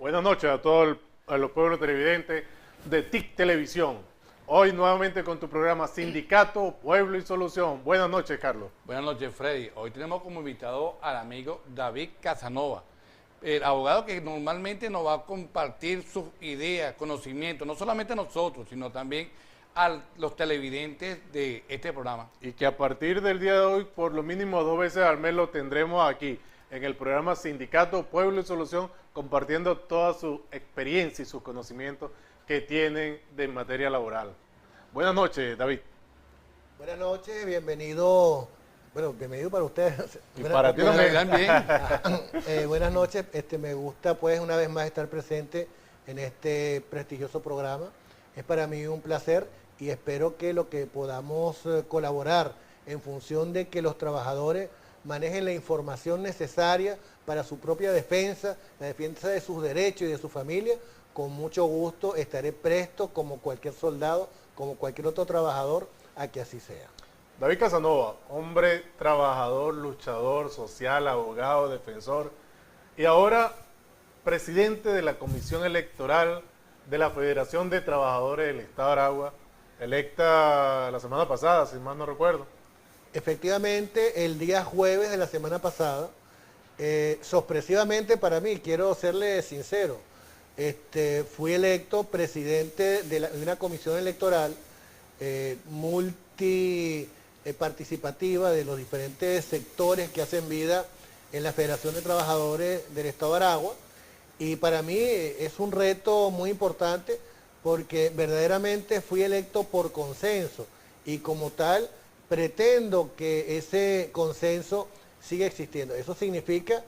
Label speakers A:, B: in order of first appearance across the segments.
A: Buenas noches a los pueblos televidentes de TIC Televisión. Hoy nuevamente con tu programa Sindicato, Pueblo y Solución. Buenas noches, Carlos.
B: Buenas noches, Freddy. Hoy tenemos como invitado al amigo David Casanova, el abogado que normalmente nos va a compartir sus ideas, conocimientos, no solamente a nosotros, sino también a los televidentes de este programa.
A: Y que a partir del día de hoy, por lo mínimo 2 veces al mes, lo tendremos aquí en el programa Sindicato, Pueblo y Solución, compartiendo toda su experiencia y sus conocimientos que tienen de materia laboral. Buenas noches, David.
C: Buenas noches, bienvenido. Bueno, bienvenido para ustedes.
A: Y para ti también.
C: Buenas noches, me gusta pues una vez más estar presente en este prestigioso programa. Es para mí un placer y espero que lo que podamos colaborar en función de que los trabajadores manejen la información necesaria para su propia defensa, la defensa de sus derechos y de su familia. Con mucho gusto estaré presto, como cualquier soldado, como cualquier otro trabajador, a que así sea.
A: David Casanova, hombre trabajador, luchador social, abogado, defensor, y ahora presidente de la Comisión Electoral de la Federación de Trabajadores del Estado de Aragua, electa la semana pasada, si mal no recuerdo.
C: Efectivamente, el día jueves de la semana pasada, sorpresivamente para mí, quiero serle sincero, fui electo presidente de una comisión electoral multiparticipativa de los diferentes sectores que hacen vida en la Federación de Trabajadores del Estado de Aragua, y para mí es un reto muy importante porque verdaderamente fui electo por consenso y como tal pretendo que ese consenso siga existiendo. Eso significa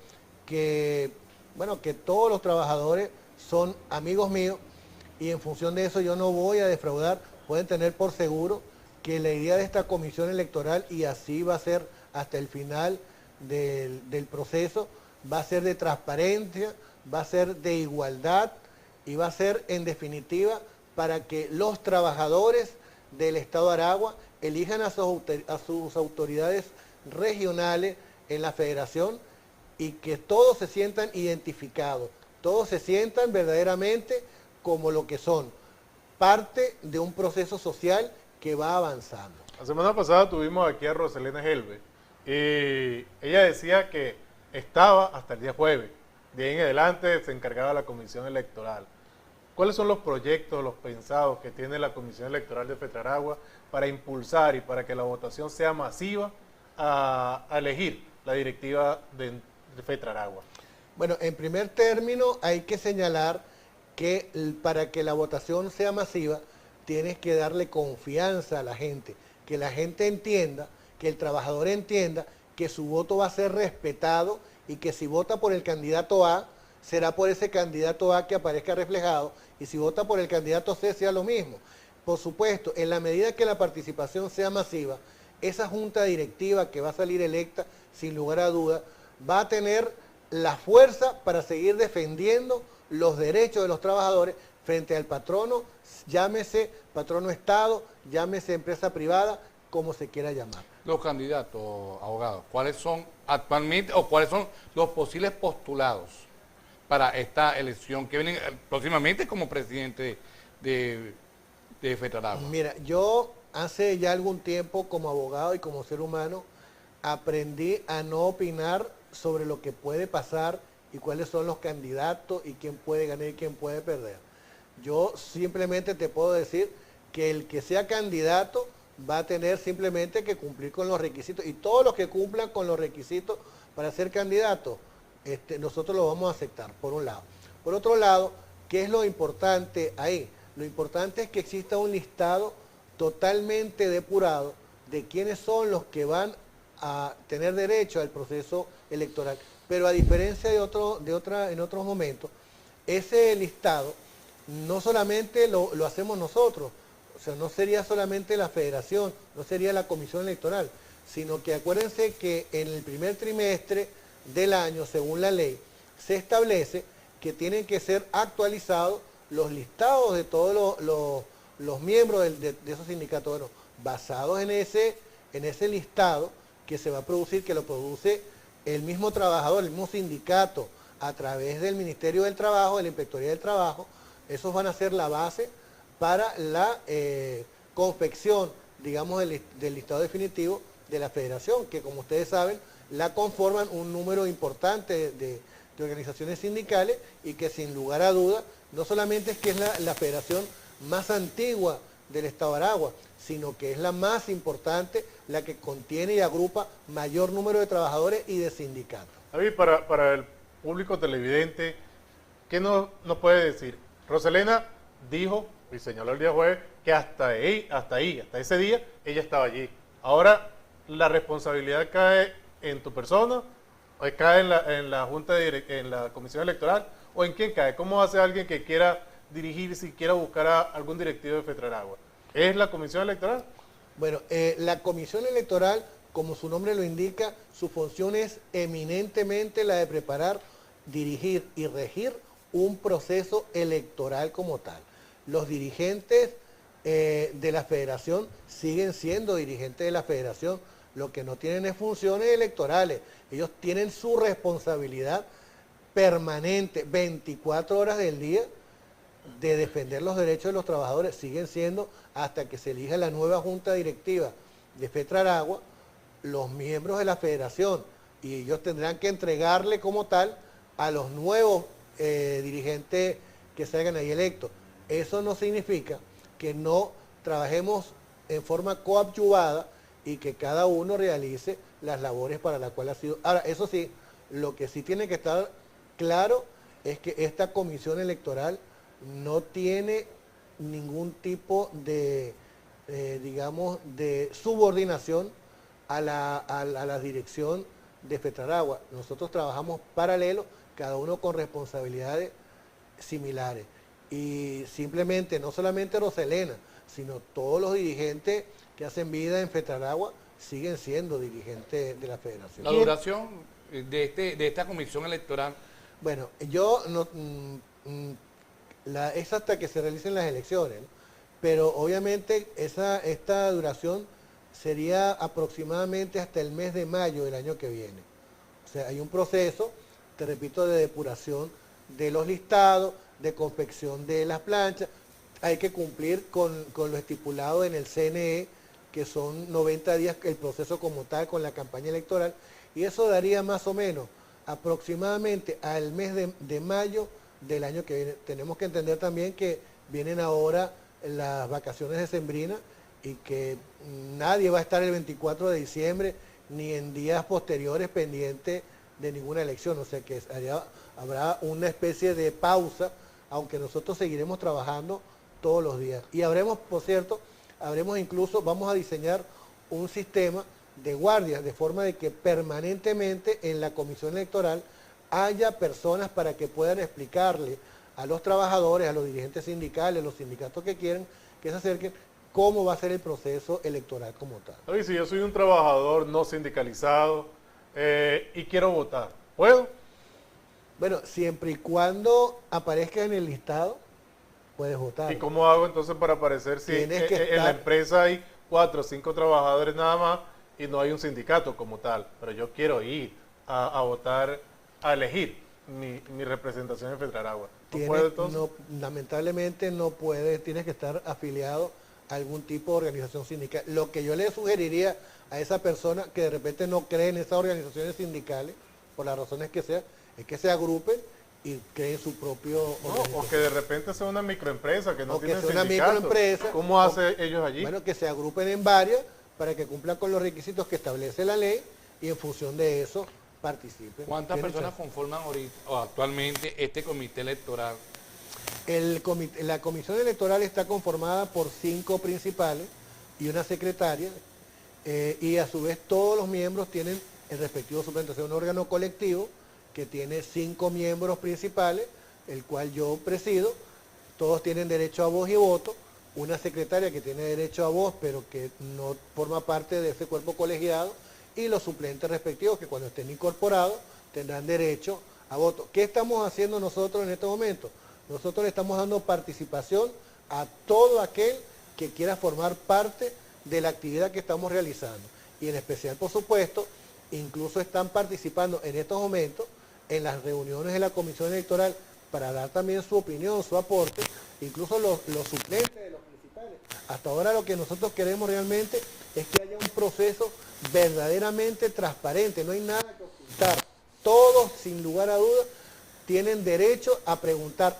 C: que, bueno, que todos los trabajadores son amigos míos y en función de eso yo no voy a defraudar. Pueden tener por seguro que la idea de esta comisión electoral, y así va a ser hasta el final del proceso, va a ser de transparencia, va a ser de igualdad y va a ser en definitiva para que los trabajadores del Estado de Aragua elijan a sus autoridades regionales en la federación y que todos se sientan identificados, todos se sientan verdaderamente como lo que son, parte de un proceso social que va avanzando.
A: La semana pasada tuvimos aquí a Roselena Helve y ella decía que estaba hasta el día jueves. De ahí en adelante se encargaba la comisión electoral. ¿Cuáles son los proyectos, los pensados que tiene la Comisión Electoral de Fetraragua para impulsar y para que la votación sea masiva a elegir la directiva de Fetraragua?
C: Bueno, en primer término hay que señalar que para que la votación sea masiva tienes que darle confianza a la gente, que la gente entienda, que el trabajador entienda que su voto va a ser respetado y que si vota por el candidato A, será por ese candidato A que aparezca reflejado, y si vota por el candidato C, sea lo mismo. Por supuesto, en la medida que la participación sea masiva, esa junta directiva que va a salir electa, sin lugar a duda, va a tener la fuerza para seguir defendiendo los derechos de los trabajadores frente al patrono, llámese patrono Estado, llámese empresa privada, como se quiera llamar.
B: Los candidatos, abogados, ¿cuáles son actualmente o cuáles son los posibles postulados para esta elección que vienen próximamente como presidente de Fetraragua?
C: Mira, yo hace ya algún tiempo como abogado y como ser humano aprendí a no opinar sobre lo que puede pasar y cuáles son los candidatos y quién puede ganar y quién puede perder. Yo simplemente te puedo decir que el que sea candidato va a tener simplemente que cumplir con los requisitos, y todos los que cumplan con los requisitos para ser candidato, nosotros lo vamos a aceptar, por un lado. Por otro lado, ¿qué es lo importante ahí? Lo importante es que exista un listado totalmente depurado de quiénes son los que van a tener derecho al proceso electoral. Pero a diferencia en otros momentos, ese listado no solamente lo hacemos nosotros, o sea, no sería solamente la federación, no sería la comisión electoral, sino que acuérdense que en el primer trimestre del año, según la ley, se establece que tienen que ser actualizados los listados de todos los miembros de esos sindicatos. Bueno, basados en ese listado que se va a producir, que lo produce el mismo trabajador, el mismo sindicato, a través del Ministerio del Trabajo, de la Inspectoría del Trabajo. Esos van a ser la base para la confección, digamos, del listado definitivo de la federación, que como ustedes saben, la conforman un número importante de organizaciones sindicales y que sin lugar a duda, no solamente es que es la federación más antigua del Estado de Aragua, sino que es la más importante, la que contiene y agrupa mayor número de trabajadores y de sindicatos.
A: David, para el público televidente, ¿qué nos puede decir? Roselena dijo y señaló el día jueves que hasta ese día, ella estaba allí. Ahora, ¿la responsabilidad cae en tu persona? ¿O cae en la Junta en la Comisión Electoral? ¿O en quién cae? ¿Cómo hace alguien que quiera dirigir, si quiera buscar a algún directivo de FETRARAGUA? ¿Es la Comisión Electoral?
C: Bueno, la Comisión Electoral, como su nombre lo indica, su función es eminentemente la de preparar, dirigir y regir un proceso electoral como tal. Los dirigentes de la federación siguen siendo dirigentes de la federación, lo que no tienen es funciones electorales. Ellos tienen su responsabilidad permanente, 24 horas del día, de defender los derechos de los trabajadores. Siguen siendo, hasta que se elija la nueva junta directiva de FETRARAGUA, los miembros de la federación, y ellos tendrán que entregarle como tal a los nuevos dirigentes que salgan ahí electos. Eso no significa que no trabajemos en forma coadyuvada y que cada uno realice las labores para las cuales ha sido. Ahora, eso sí, lo que sí tiene que estar claro es que esta comisión electoral no tiene ningún tipo de, digamos, de subordinación a la dirección de FETRARAGUA. Nosotros trabajamos paralelo, cada uno con responsabilidades similares. Y simplemente, no solamente Roselena, sino todos los dirigentes que hacen vida en FETRARAGUA siguen siendo dirigentes de la federación.
B: La duración de esta comisión electoral.
C: Bueno, yo no, es hasta que se realicen las elecciones, ¿no? Pero obviamente esta duración sería aproximadamente hasta el mes de mayo del año que viene. O sea, hay un proceso, te repito, de depuración de los listados, de confección de las planchas. Hay que cumplir con lo estipulado en el CNE, que son 90 días el proceso como tal con la campaña electoral, y eso daría más o menos aproximadamente al mes de mayo del año que viene. Tenemos que entender también que vienen ahora las vacaciones decembrinas y que nadie va a estar el 24 de diciembre ni en días posteriores pendiente de ninguna elección, o sea que habrá una especie de pausa, aunque nosotros seguiremos trabajando todos los días. Y por cierto, incluso, vamos a diseñar un sistema de guardias, de forma de que permanentemente en la comisión electoral haya personas para que puedan explicarle a los trabajadores, a los dirigentes sindicales, a los sindicatos que quieren que se acerquen, cómo va a ser el proceso electoral como tal.
A: Oye, si yo soy un trabajador no sindicalizado y quiero votar, ¿puedo?
C: Bueno, siempre y cuando aparezca en el listado, puedes votar.
A: ¿Y cómo hago entonces para aparecer si en la empresa hay 4 o 5 trabajadores nada más y no hay un sindicato como tal? Pero yo quiero ir a votar, a elegir mi representación en FETRARAGUA. ¿No puedo entonces?
C: No, lamentablemente no puedes, tienes que estar afiliado a algún tipo de organización sindical. Lo que yo le sugeriría a esa persona que de repente no cree en esas organizaciones sindicales, por las razones que sea, es que se agrupen y creen su propio
A: organización. O que de repente sea una microempresa que no tiene sindicato.
C: Una microempresa.
A: ¿Cómo hace ellos allí?
C: Bueno, que se agrupen en varias para que cumplan con los requisitos que establece la ley y en función de eso participen.
B: ¿Cuántas personas conforman ahorita o actualmente este comité electoral?
C: La comisión electoral está conformada por 5 principales y una secretaria, y a su vez todos los miembros tienen el respectivo suplente, o sea, un órgano colectivo que tiene 5 miembros principales, el cual yo presido. Todos tienen derecho a voz y voto, una secretaria que tiene derecho a voz pero que no forma parte de ese cuerpo colegiado, y los suplentes respectivos que cuando estén incorporados tendrán derecho a voto. ¿Qué estamos haciendo nosotros en este momento? Nosotros le estamos dando participación a todo aquel que quiera formar parte de la actividad que estamos realizando. Y en especial, por supuesto, incluso están participando en estos momentos en las reuniones de la Comisión Electoral para dar también su opinión, su aporte, incluso los suplentes de los municipales. Hasta ahora lo que nosotros queremos realmente es que haya un proceso verdaderamente transparente, no hay nada que ocultar. Todos, sin lugar a dudas, tienen derecho a preguntar,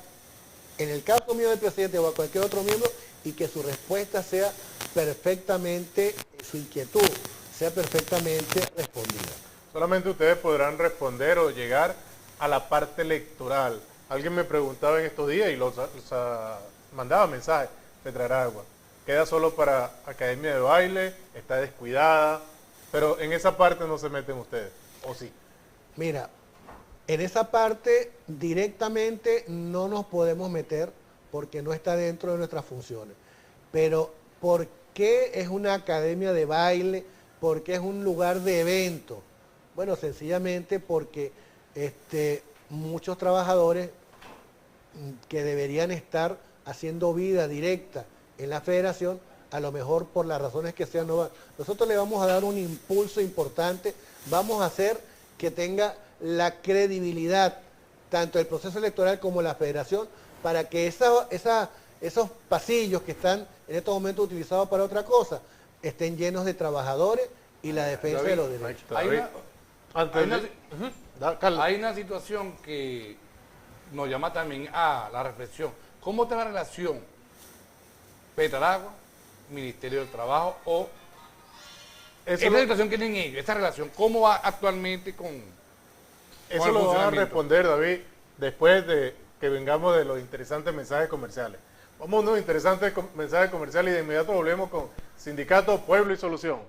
C: en el caso mío del presidente o a cualquier otro miembro, y que su respuesta sea perfectamente, su inquietud sea perfectamente respondida.
A: Solamente ustedes podrán responder o llegar a la parte electoral. Alguien me preguntaba en estos días y mandaba mensajes, Petraragua. Queda solo para academia de baile, está descuidada, pero en esa parte no se meten ustedes, ¿o sí?
C: Mira, en esa parte directamente no nos podemos meter porque no está dentro de nuestras funciones. Pero, ¿por qué es una academia de baile? ¿Por qué es un lugar de evento? Bueno, sencillamente porque muchos trabajadores que deberían estar haciendo vida directa en la federación, a lo mejor por las razones que sean, no van. Nosotros le vamos a dar un impulso importante, vamos a hacer que tenga la credibilidad, tanto el proceso electoral como la federación, para que esos pasillos que están en estos momentos utilizados para otra cosa, estén llenos de trabajadores y la defensa de los derechos.
B: Hay una situación que nos llama también a la reflexión. ¿Cómo está la relación Petraragua, Ministerio del Trabajo o esa situación que tienen ellos, esta relación, cómo va actualmente con
A: eso
B: el
A: lo van a
B: funcionamiento?
A: responder, David, después de que vengamos de los interesantes mensajes comerciales. Vamos a unos interesantes mensajes comerciales y de inmediato volvemos con Sindicato Pueblo y Solución.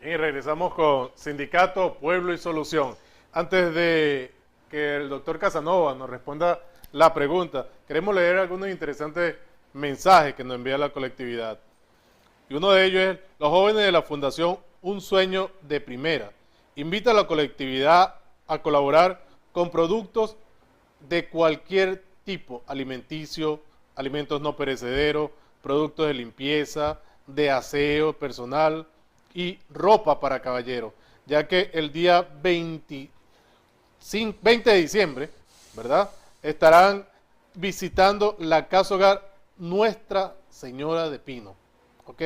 A: Y regresamos con Sindicato Pueblo y Solución. Antes de que el doctor Casanova nos responda la pregunta, queremos leer algunos interesantes mensajes que nos envía la colectividad. Y uno de ellos es: los jóvenes de la Fundación Un Sueño de Primera invita a la colectividad a colaborar con productos de cualquier tipo: alimenticio, alimentos no perecederos, productos de limpieza, de aseo personal y ropa para caballeros, ya que el día 20 de diciembre, ¿verdad?, estarán visitando la Casa Hogar Nuestra Señora de Pino, ¿ok?,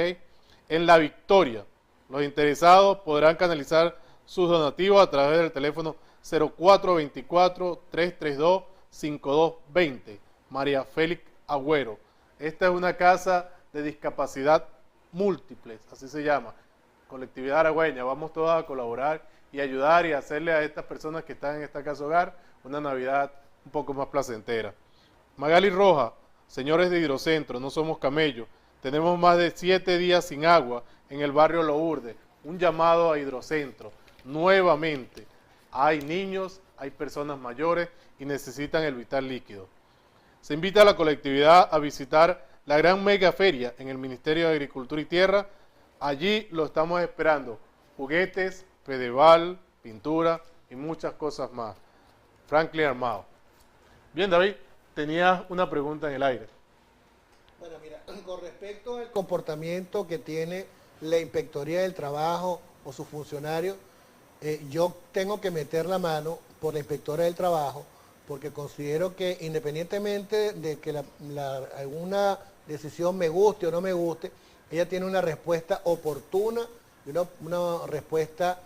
A: en La Victoria. Los interesados podrán canalizar sus donativos a través del teléfono 0424-332-5220. María Félix Agüero. Esta es una casa de discapacidad múltiples, así se llama. Colectividad aragüeña, vamos todos a colaborar y ayudar y hacerle a estas personas que están en esta casa hogar una Navidad un poco más placentera. Magali Roja: señores de Hidrocentro, no somos camellos, tenemos más de 7 días sin agua en el barrio Lourdes. Un llamado a Hidrocentro, nuevamente, hay niños, hay personas mayores y necesitan el vital líquido. Se invita a la colectividad a visitar la gran mega feria en el Ministerio de Agricultura y Tierra. Allí lo estamos esperando: juguetes, Fedeval, pintura y muchas cosas más. Franklin Armado. Bien, David, tenías una pregunta en el aire.
C: Bueno, mira, con respecto al comportamiento que tiene la Inspectoría del Trabajo o sus funcionarios, yo tengo que meter la mano por la Inspectora del Trabajo porque considero que independientemente de que alguna decisión me guste o no me guste, ella tiene una respuesta oportuna y una respuesta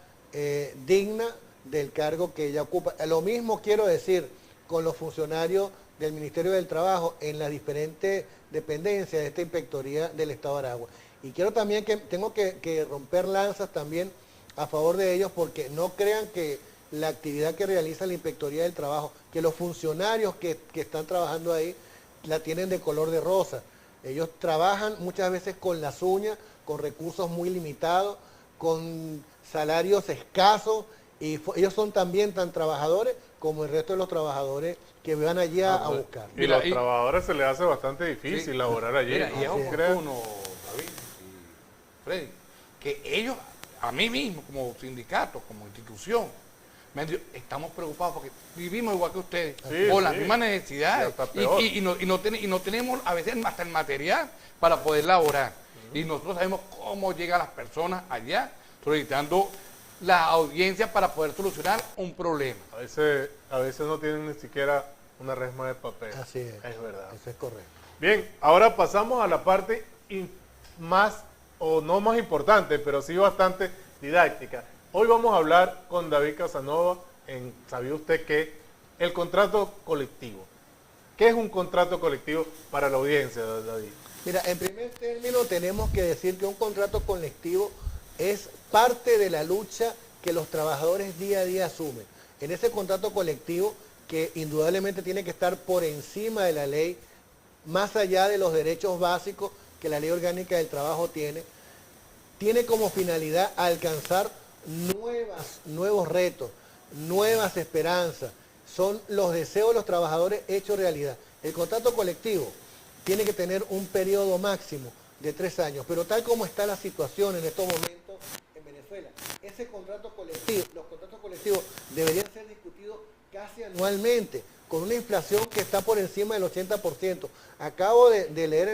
C: digna del cargo que ella ocupa. Lo mismo quiero decir con los funcionarios del Ministerio del Trabajo en las diferentes dependencias de esta inspectoría del Estado de Aragua. Y quiero también tengo que romper lanzas también a favor de ellos, porque no crean que la actividad que realiza la Inspectoría del Trabajo, que los funcionarios que están trabajando ahí la tienen de color de rosa. Ellos trabajan muchas veces con las uñas, con recursos muy limitados, con salarios escasos, y ellos son también tan trabajadores como el resto de los trabajadores que van allí a buscar.
A: Y los trabajadores se les hace bastante difícil laborar allí.
B: Mira, y es oportuno, David y Freddy, que ellos, a mí mismo, como sindicato, como institución, me han dicho, estamos preocupados porque vivimos igual que ustedes, con las mismas necesidades, y no tenemos a veces hasta el material para poder laborar. Y nosotros sabemos cómo llegan las personas allá solicitando la audiencia para poder solucionar un problema.
A: A veces no tienen ni siquiera una resma de papel.
C: Así es.
A: Es verdad.
C: Eso es correcto.
A: Bien, ahora pasamos a la parte más, o no más importante, pero sí bastante didáctica. Hoy vamos a hablar con David Casanova ¿sabía usted qué? El contrato colectivo. ¿Qué es un contrato colectivo para la audiencia, David?
C: Mira, en primer término tenemos que decir que un contrato colectivo es parte de la lucha que los trabajadores día a día asumen. En ese contrato colectivo, que indudablemente tiene que estar por encima de la ley, más allá de los derechos básicos que la Ley Orgánica del Trabajo tiene como finalidad alcanzar nuevos retos, nuevas esperanzas. Son los deseos de los trabajadores hechos realidad. El contrato colectivo tiene que tener un periodo máximo de 3 años, pero tal como está la situación en estos momentos en Venezuela, ese contrato colectivo, los contratos colectivos deberían ser discutidos casi anualmente, con una inflación que está por encima del 80%. Acabo de leer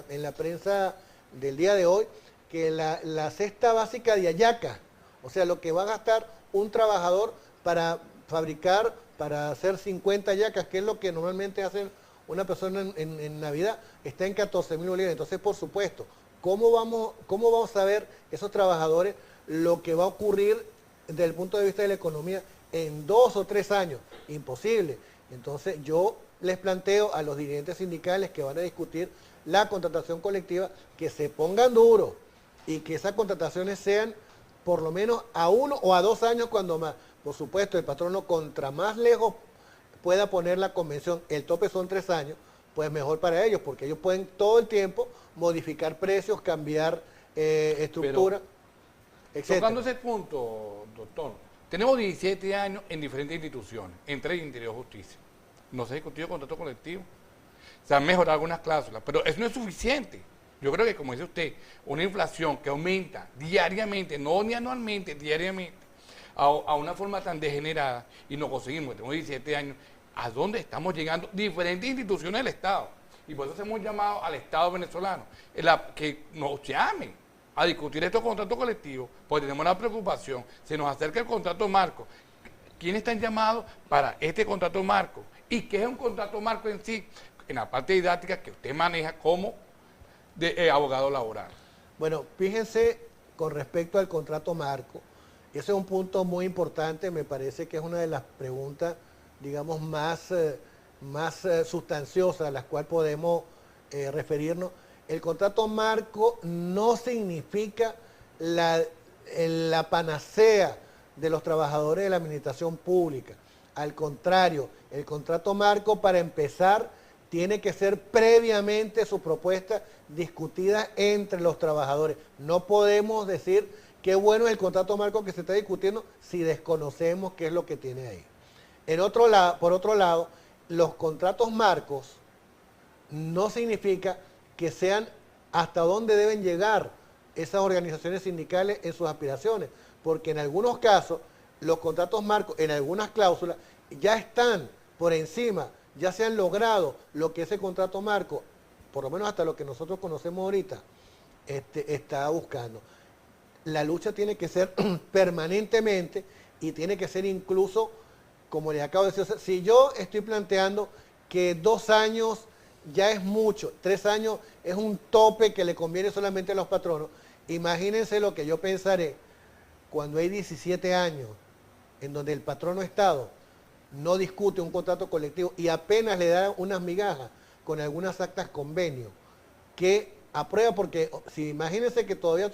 C: en la prensa del día de hoy que la cesta básica de hallaca, o sea, lo que va a gastar un trabajador para fabricar, para hacer 50 hallacas, que es lo que normalmente hacen una persona en Navidad, está en 14.000 bolívares. Entonces, por supuesto, ¿cómo vamos a ver esos trabajadores lo que va a ocurrir desde el punto de vista de la economía en 2 o 3 años? Imposible. Entonces, yo les planteo a los dirigentes sindicales que van a discutir la contratación colectiva que se pongan duros y que esas contrataciones sean por lo menos a 1 o a 2 años cuando más. Por supuesto, el patrono contra más lejos pueda poner la convención, el tope son 3 años, pues mejor para ellos, porque ellos pueden todo el tiempo modificar precios, cambiar estructura, etc.
B: Tocando ese punto, doctor, tenemos 17 años en diferentes instituciones, entre Interior y Justicia. No se ha discutido contrato colectivo. Se han mejorado algunas cláusulas, pero eso no es suficiente. Yo creo que, como dice usted, una inflación que aumenta diariamente, no ni anualmente, diariamente, a una forma tan degenerada, y no conseguimos, tenemos 17 años, ¿a dónde estamos llegando? Diferentes instituciones del Estado. Y por eso hemos llamado al Estado venezolano, que nos llamen a discutir estos contratos colectivos, porque tenemos una preocupación. Se nos acerca el contrato marco. ¿Quiénes están llamados para este contrato marco? ¿Y qué es un contrato marco en sí? En la parte didáctica que usted maneja como abogado laboral.
C: Bueno, fíjense con respecto al contrato marco, ese es un punto muy importante, me parece que es una de las preguntas, digamos, más sustanciosas a las cuales podemos referirnos. El contrato marco no significa la panacea de los trabajadores de la administración pública. Al contrario, el contrato marco, para empezar, tiene que ser previamente su propuesta discutida entre los trabajadores. No podemos decir qué bueno es el contrato marco que se está discutiendo si desconocemos qué es lo que tiene ahí. Por otro lado, los contratos marcos no significa que sean hasta dónde deben llegar esas organizaciones sindicales en sus aspiraciones, porque en algunos casos los contratos marcos, en algunas cláusulas, ya están por encima, ya se han logrado lo que ese contrato marco, por lo menos hasta lo que nosotros conocemos ahorita, está buscando. La lucha tiene que ser permanentemente y tiene que ser incluso como les acabo de decir, o sea, si yo estoy planteando que 2 años ya es mucho, 3 años es un tope que le conviene solamente a los patronos, imagínense lo que yo pensaré cuando hay 17 años en donde el patrono Estado no discute un contrato colectivo y apenas le da unas migajas con algunas actas convenio que aprueba, porque si imagínense que todavía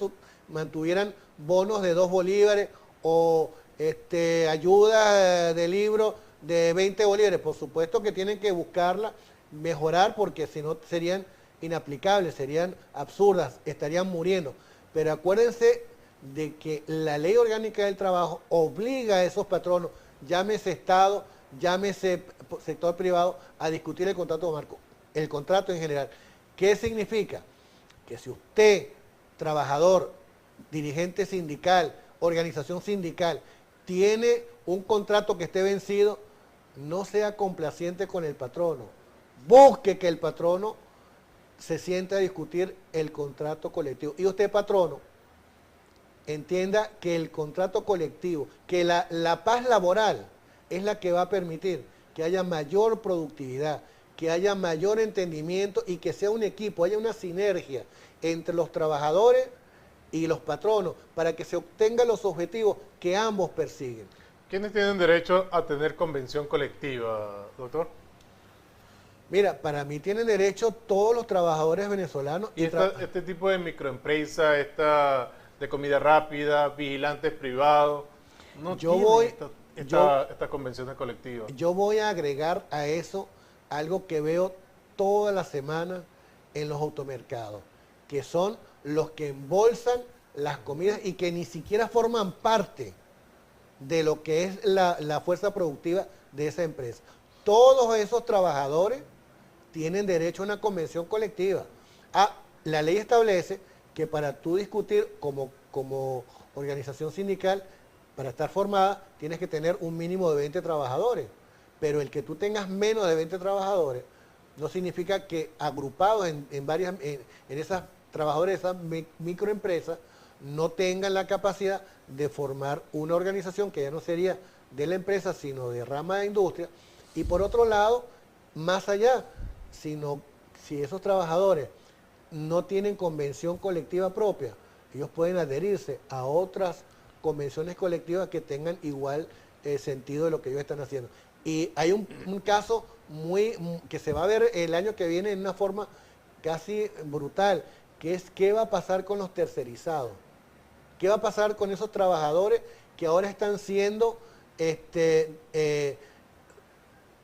C: mantuvieran bonos de 2 bolívares o ayuda de libro de 20 bolívares, por supuesto que tienen que buscarla, mejorar, porque si no serían inaplicables, serían absurdas, estarían muriendo. Pero acuérdense de que la Ley Orgánica del Trabajo obliga a esos patronos, llámese Estado, llámese sector privado, a discutir el contrato marco, el contrato en general. ¿Qué significa? Que si usted, trabajador, dirigente sindical, organización sindical, tiene un contrato que esté vencido, no sea complaciente con el patrono. Busque que el patrono se siente a discutir el contrato colectivo. Y usted, patrono, entienda que el contrato colectivo, que la paz laboral es la que va a permitir que haya mayor productividad, que haya mayor entendimiento y que sea un equipo, haya una sinergia entre los trabajadores y los patronos para que se obtengan los objetivos que ambos persiguen.
A: ¿Quiénes tienen derecho a tener convención colectiva, doctor?
C: Mira, para mí tienen derecho todos los trabajadores venezolanos.
A: ¿Y este tipo de microempresa, esta de comida rápida, vigilantes privados, no tienen estas convenciones colectivas?
C: Yo voy a agregar a eso algo que veo toda la semana en los automercados, que son los que embolsan las comidas y que ni siquiera forman parte de lo que es la fuerza productiva de esa empresa. Todos esos trabajadores tienen derecho a una convención colectiva. La ley establece que para tú discutir como organización sindical, para estar formada, tienes que tener un mínimo de 20 trabajadores. Pero el que tú tengas menos de 20 trabajadores no significa que agrupados en esas trabajadores, esas microempresas, no tengan la capacidad de formar una organización que ya no sería de la empresa, sino de rama de industria. Y por otro lado, más allá, si esos trabajadores no tienen convención colectiva propia, ellos pueden adherirse a otras convenciones colectivas que tengan igual sentido de lo que ellos están haciendo. Y hay un caso que se va a ver el año que viene en una forma casi brutal, que es qué va a pasar con los tercerizados. ¿Qué va a pasar con esos trabajadores que ahora están siendo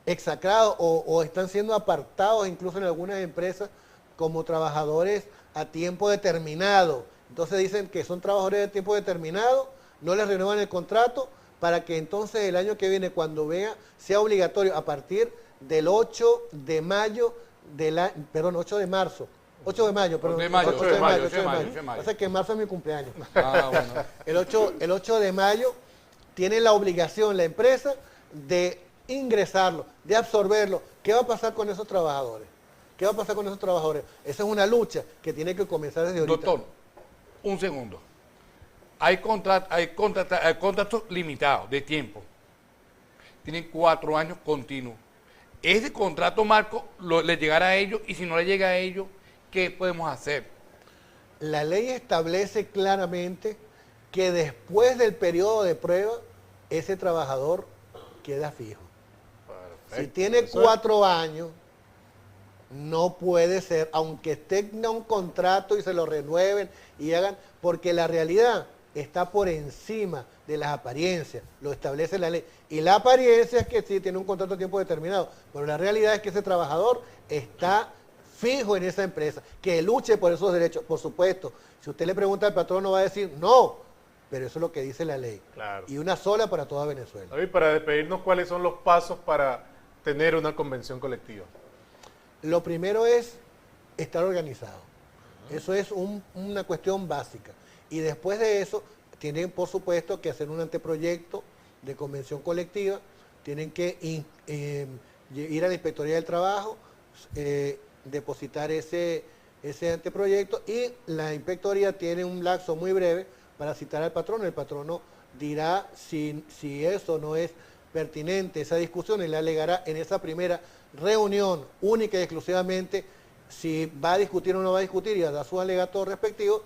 C: exacrados o están siendo apartados incluso en algunas empresas como trabajadores a tiempo determinado? Entonces dicen que son trabajadores de tiempo determinado, no les renuevan el contrato para que entonces el año que viene, cuando sea obligatorio a partir del 8 de mayo, 8 de marzo. 8 de mayo, perdón. 8 de mayo. Pasa que en marzo es mi cumpleaños.
B: Bueno.
C: El 8 de mayo tiene la obligación la empresa de ingresarlo, de absorberlo. ¿Qué va a pasar con esos trabajadores? ¿Qué va a pasar con esos trabajadores? Esa es una lucha que tiene que comenzar desde ahorita.
B: Doctor, un segundo. Hay contratos limitados de tiempo. Tienen 4 años continuos. Ese contrato marco le llegará a ellos, y si no le llega a ellos, ¿qué podemos hacer?
C: La ley establece claramente que después del periodo de prueba, ese trabajador queda fijo. Perfecto. Si tiene 4 años, no puede ser, aunque tenga un contrato y se lo renueven y hagan, porque la realidad está por encima de las apariencias, lo establece la ley. Y la apariencia es que sí tiene un contrato a tiempo determinado, pero la realidad es que ese trabajador está fijo en esa empresa, que luche por esos derechos. Por supuesto, si usted le pregunta al patrón, no va a decir no, pero eso es lo que dice la ley.
A: Claro.
C: Y una sola para toda Venezuela.
A: David, para despedirnos, ¿cuáles son los pasos para tener una convención colectiva?
C: Lo primero es estar organizado. Eso es una cuestión básica. Y después de eso, tienen por supuesto que hacer un anteproyecto de convención colectiva, tienen que ir a la Inspectoría del Trabajo, depositar ese anteproyecto, y la Inspectoría tiene un lapso muy breve para citar al patrono. El patrono dirá si eso no es pertinente esa discusión, él alegará en esa primera reunión única y exclusivamente si va a discutir o no va a discutir y a dar sus alegatos respectivos,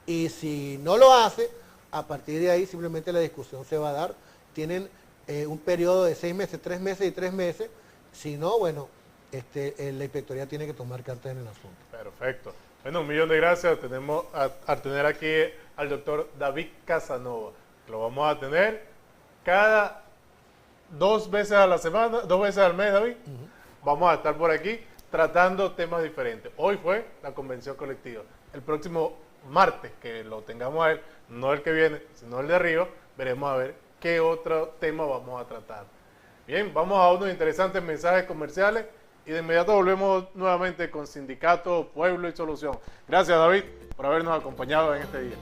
C: y si no lo hace, a partir de ahí simplemente la discusión se va a dar. Tienen un periodo de 6 meses, 3 meses y 3 meses, si no, bueno, la inspectoría tiene que tomar cartas en el asunto.
A: Perfecto. Bueno, un millón de gracias. Tenemos a tener aquí al doctor David Casanova. Lo vamos a tener cada 2 veces a la semana, 2 veces al mes, David. Vamos a estar por aquí tratando temas diferentes. Hoy fue la convención colectiva. El próximo martes, que lo tengamos a él, no el que viene, sino el de arriba, veremos a ver qué otro tema vamos a tratar. Bien, vamos a unos interesantes mensajes comerciales y de inmediato volvemos nuevamente con Sindicato, Pueblo y Solución. Gracias, David, por habernos acompañado en este día.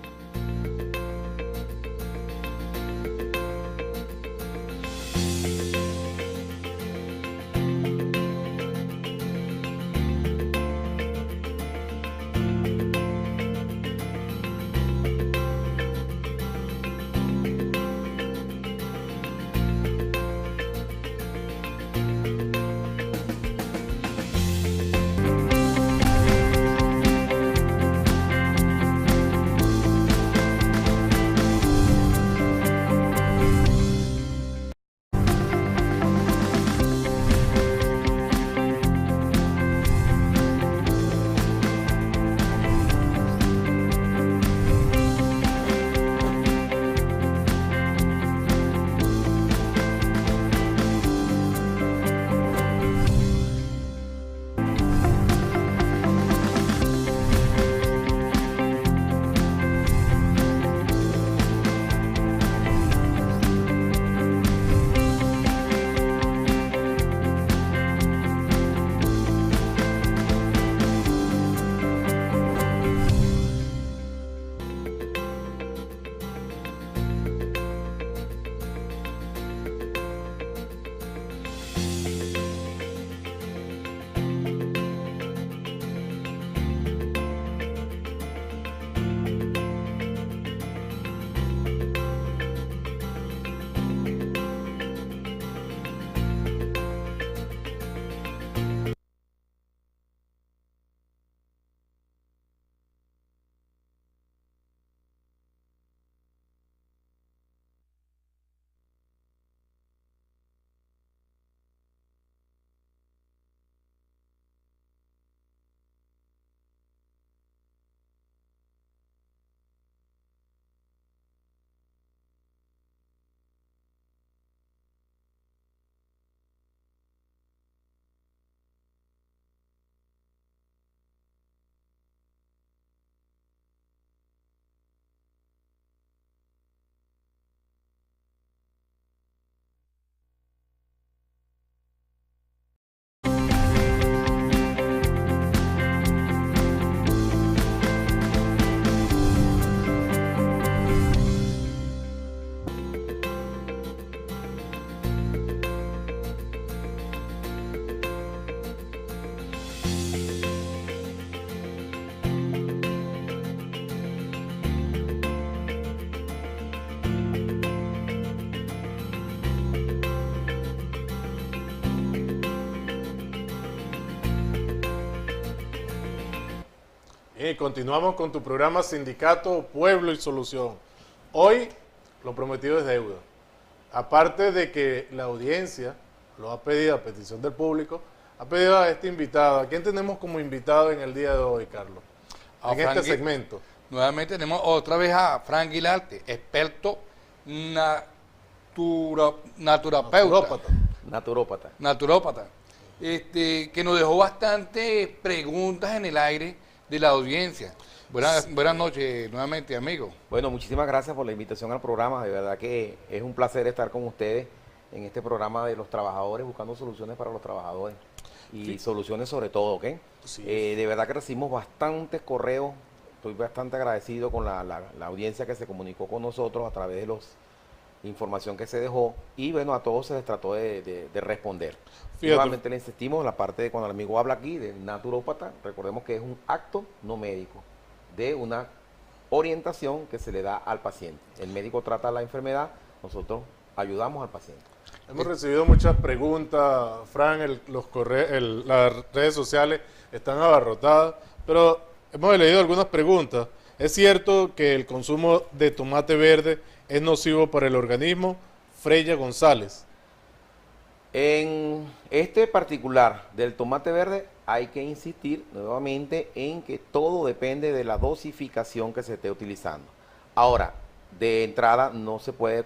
A: Continuamos con tu programa Sindicato, Pueblo y Solución. Hoy lo prometido es deuda. Aparte de que la audiencia lo ha pedido a petición del público, ha pedido a este invitado. ¿A quién tenemos como invitado en el día de hoy, Carlos? En este segmento.
B: Nuevamente tenemos otra vez a Frank Guilarte, experto naturópata, que nos dejó bastantes preguntas en el aire de la audiencia. Buenas noches nuevamente, amigo.
D: Bueno, muchísimas gracias por la invitación al programa. De verdad que es un placer estar con ustedes en este programa de los trabajadores, buscando soluciones para los trabajadores y soluciones sobre todo, ¿ok? Sí. De verdad que recibimos bastantes correos. Estoy bastante agradecido con la audiencia que se comunicó con nosotros a través de la información que se dejó, y bueno, a todos se les trató de responder. Nuevamente le insistimos, la parte de cuando el amigo habla aquí del naturópata, recordemos que es un acto no médico, de una orientación que se le da al paciente. El médico trata la enfermedad, nosotros ayudamos al paciente.
A: Hemos recibido muchas preguntas, Fran, las redes sociales están abarrotadas, pero hemos leído algunas preguntas. ¿Es cierto que el consumo de tomate verde es nocivo para el organismo? Freya González.
D: En este particular del tomate verde hay que insistir nuevamente en que todo depende de la dosificación que se esté utilizando. Ahora, de entrada no se puede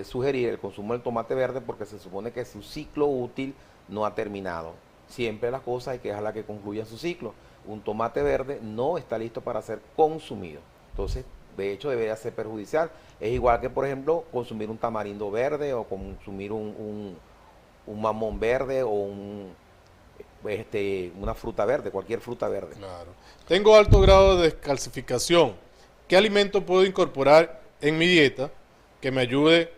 D: sugerir el consumo del tomate verde porque se supone que su ciclo útil no ha terminado. Siempre las cosas hay que dejarla que concluya su ciclo. Un tomate verde no está listo para ser consumido. Entonces, de hecho, debería ser perjudicial. Es igual que, por ejemplo, consumir un tamarindo verde o consumir un mamón verde o una fruta verde, cualquier fruta verde.
A: Claro. Tengo alto grado de descalcificación. ¿Qué alimento puedo incorporar en mi dieta que me ayude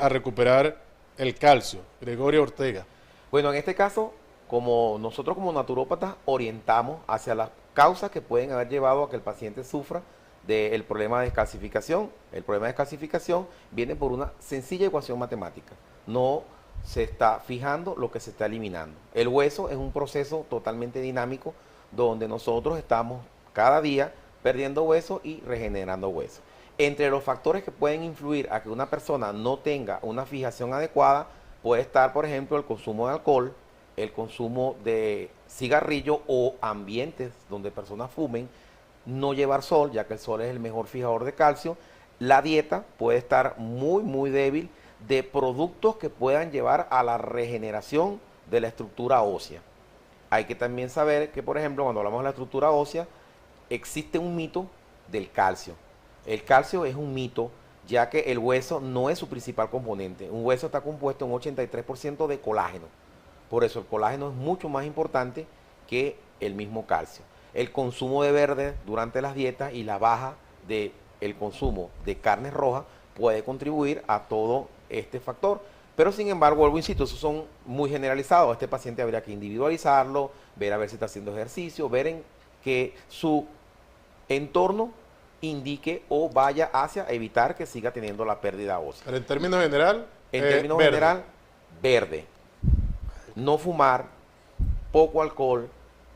A: a recuperar el calcio? Gregorio Ortega.
D: Bueno, en este caso, como nosotros como naturópatas orientamos hacia las causas que pueden haber llevado a que el paciente sufra del problema de descalcificación. El problema de descalcificación viene por una sencilla ecuación matemática. No se está fijando lo que se está eliminando. El hueso es un proceso totalmente dinámico donde nosotros estamos cada día perdiendo hueso y regenerando hueso. Entre los factores que pueden influir a que una persona no tenga una fijación adecuada puede estar, por ejemplo, el consumo de alcohol, el consumo de cigarrillo o ambientes donde personas fumen, no llevar sol, ya que el sol es el mejor fijador de calcio. La dieta puede estar muy débil de productos que puedan llevar a la regeneración de la estructura ósea. Hay que también saber que, por ejemplo, cuando hablamos de la estructura ósea, existe un mito del calcio. El calcio es un mito, ya que el hueso no es su principal componente. Un hueso está compuesto en 83% de colágeno. Por eso el colágeno es mucho más importante que el mismo calcio. El consumo de verde durante las dietas y la baja del consumo de carnes rojas puede contribuir a todo este factor. Pero sin embargo, vuelvo, insisto, esos son muy generalizados. Este paciente habría que individualizarlo, ver a ver si está haciendo ejercicio, ver en que su entorno indique o vaya hacia evitar que siga teniendo la pérdida ósea.
A: Pero en términos general,
D: verde. No fumar, poco alcohol,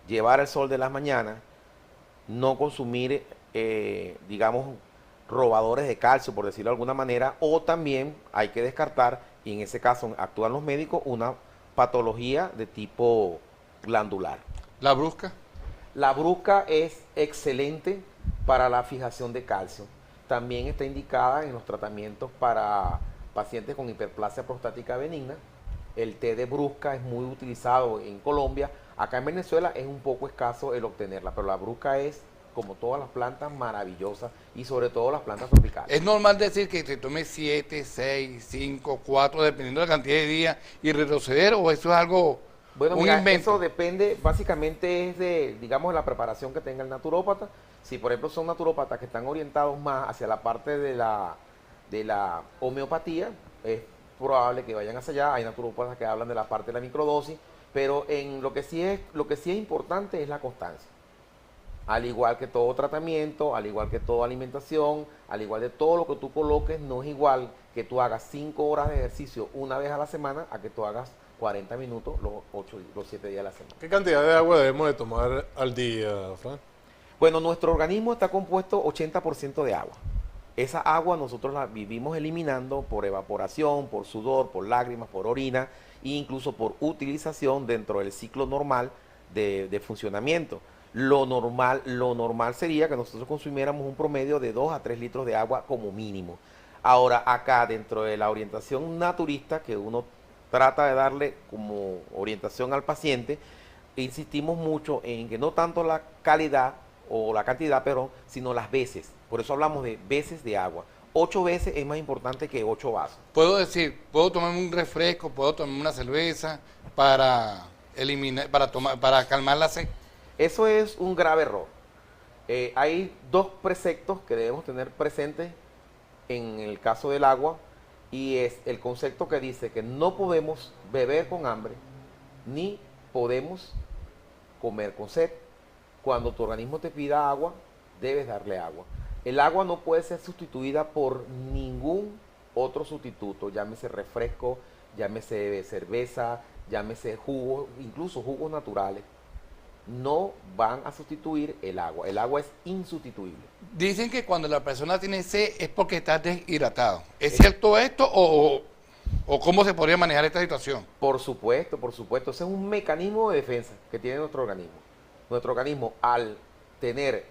D: llevar el sol de las mañanas, no consumir, digamos, robadores de calcio, por decirlo de alguna manera, o también hay que descartar, y en ese caso actúan los médicos, una patología de tipo glandular.
B: ¿La brusca?
D: La brusca es excelente para la fijación de calcio. También está indicada en los tratamientos para pacientes con hiperplasia prostática benigna. El té de brusca es muy utilizado en Colombia. Acá en Venezuela es un poco escaso el obtenerla, pero la brusca es, como todas las plantas, maravillosa, y sobre todo las plantas tropicales.
B: Es normal decir que te tomes 7, 6, 5, 4, dependiendo de la cantidad de días, y retroceder, o eso es algo...
D: Bueno, mira, eso depende, básicamente es de, digamos, la preparación que tenga el naturópata. Si, por ejemplo, son naturópatas que están orientados más hacia la parte de la homeopatía, es probable que vayan hacia allá. Hay naturópatas que hablan de la parte de la microdosis, pero en lo que sí es importante es la constancia. Al igual que todo tratamiento, al igual que toda alimentación, al igual de todo lo que tú coloques, no es igual que tú hagas 5 horas de ejercicio una vez a la semana a que tú hagas 40 minutos los 7 días de la semana.
A: ¿Qué cantidad de agua debemos de tomar al día, Fran?
D: Bueno, nuestro organismo está compuesto 80% de agua. Esa agua nosotros la vivimos eliminando por evaporación, por sudor, por lágrimas, por orina e incluso por utilización dentro del ciclo normal de funcionamiento. Lo normal sería que nosotros consumiéramos un promedio de 2 a 3 litros de agua como mínimo. Ahora, acá dentro de la orientación naturista que uno trata de darle como orientación al paciente, insistimos mucho en que no tanto la calidad o la cantidad, pero sino las veces. Por eso hablamos de veces de agua. 8 veces es más importante que 8 vasos.
B: Puedo decir, puedo tomarme un refresco, puedo tomarme una cerveza para eliminar, para calmar la sed.
D: Eso es un grave error. Hay 2 preceptos que debemos tener presentes en el caso del agua, y es el concepto que dice que no podemos beber con hambre ni podemos comer con sed. Cuando tu organismo te pida agua, debes darle agua. El agua no puede ser sustituida por ningún otro sustituto, llámese refresco, llámese cerveza, llámese jugos, incluso jugos naturales, no van a sustituir el agua. El agua es insustituible.
B: Dicen que cuando la persona tiene sed es porque está deshidratado. ¿Es cierto esto o cómo se podría manejar esta situación?
D: Por supuesto, por supuesto. Ese es un mecanismo de defensa que tiene nuestro organismo. Nuestro organismo, al tener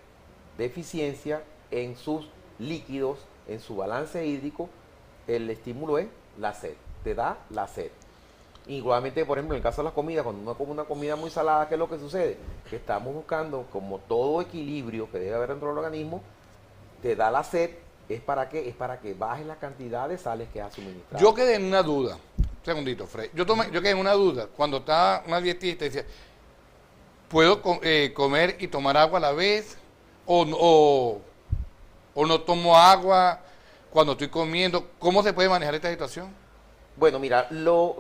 D: deficiencia en sus líquidos, en su balance hídrico, el estímulo es la sed. Te da la sed. Igualmente, por ejemplo, en el caso de las comidas, cuando uno come una comida muy salada, ¿qué es lo que sucede? Que estamos buscando, como todo equilibrio que debe haber dentro del organismo, te da la sed. ¿Es para qué? Es para que baje la cantidad de sales que has suministrado.
B: Yo quedé en una duda. Un segundito, Fred. Yo quedé en una duda. Cuando estaba una dietista y decía, ¿puedo comer y tomar agua a la vez? ¿O no tomo agua cuando estoy comiendo? ¿Cómo se puede manejar esta situación?
D: Bueno, mira, lo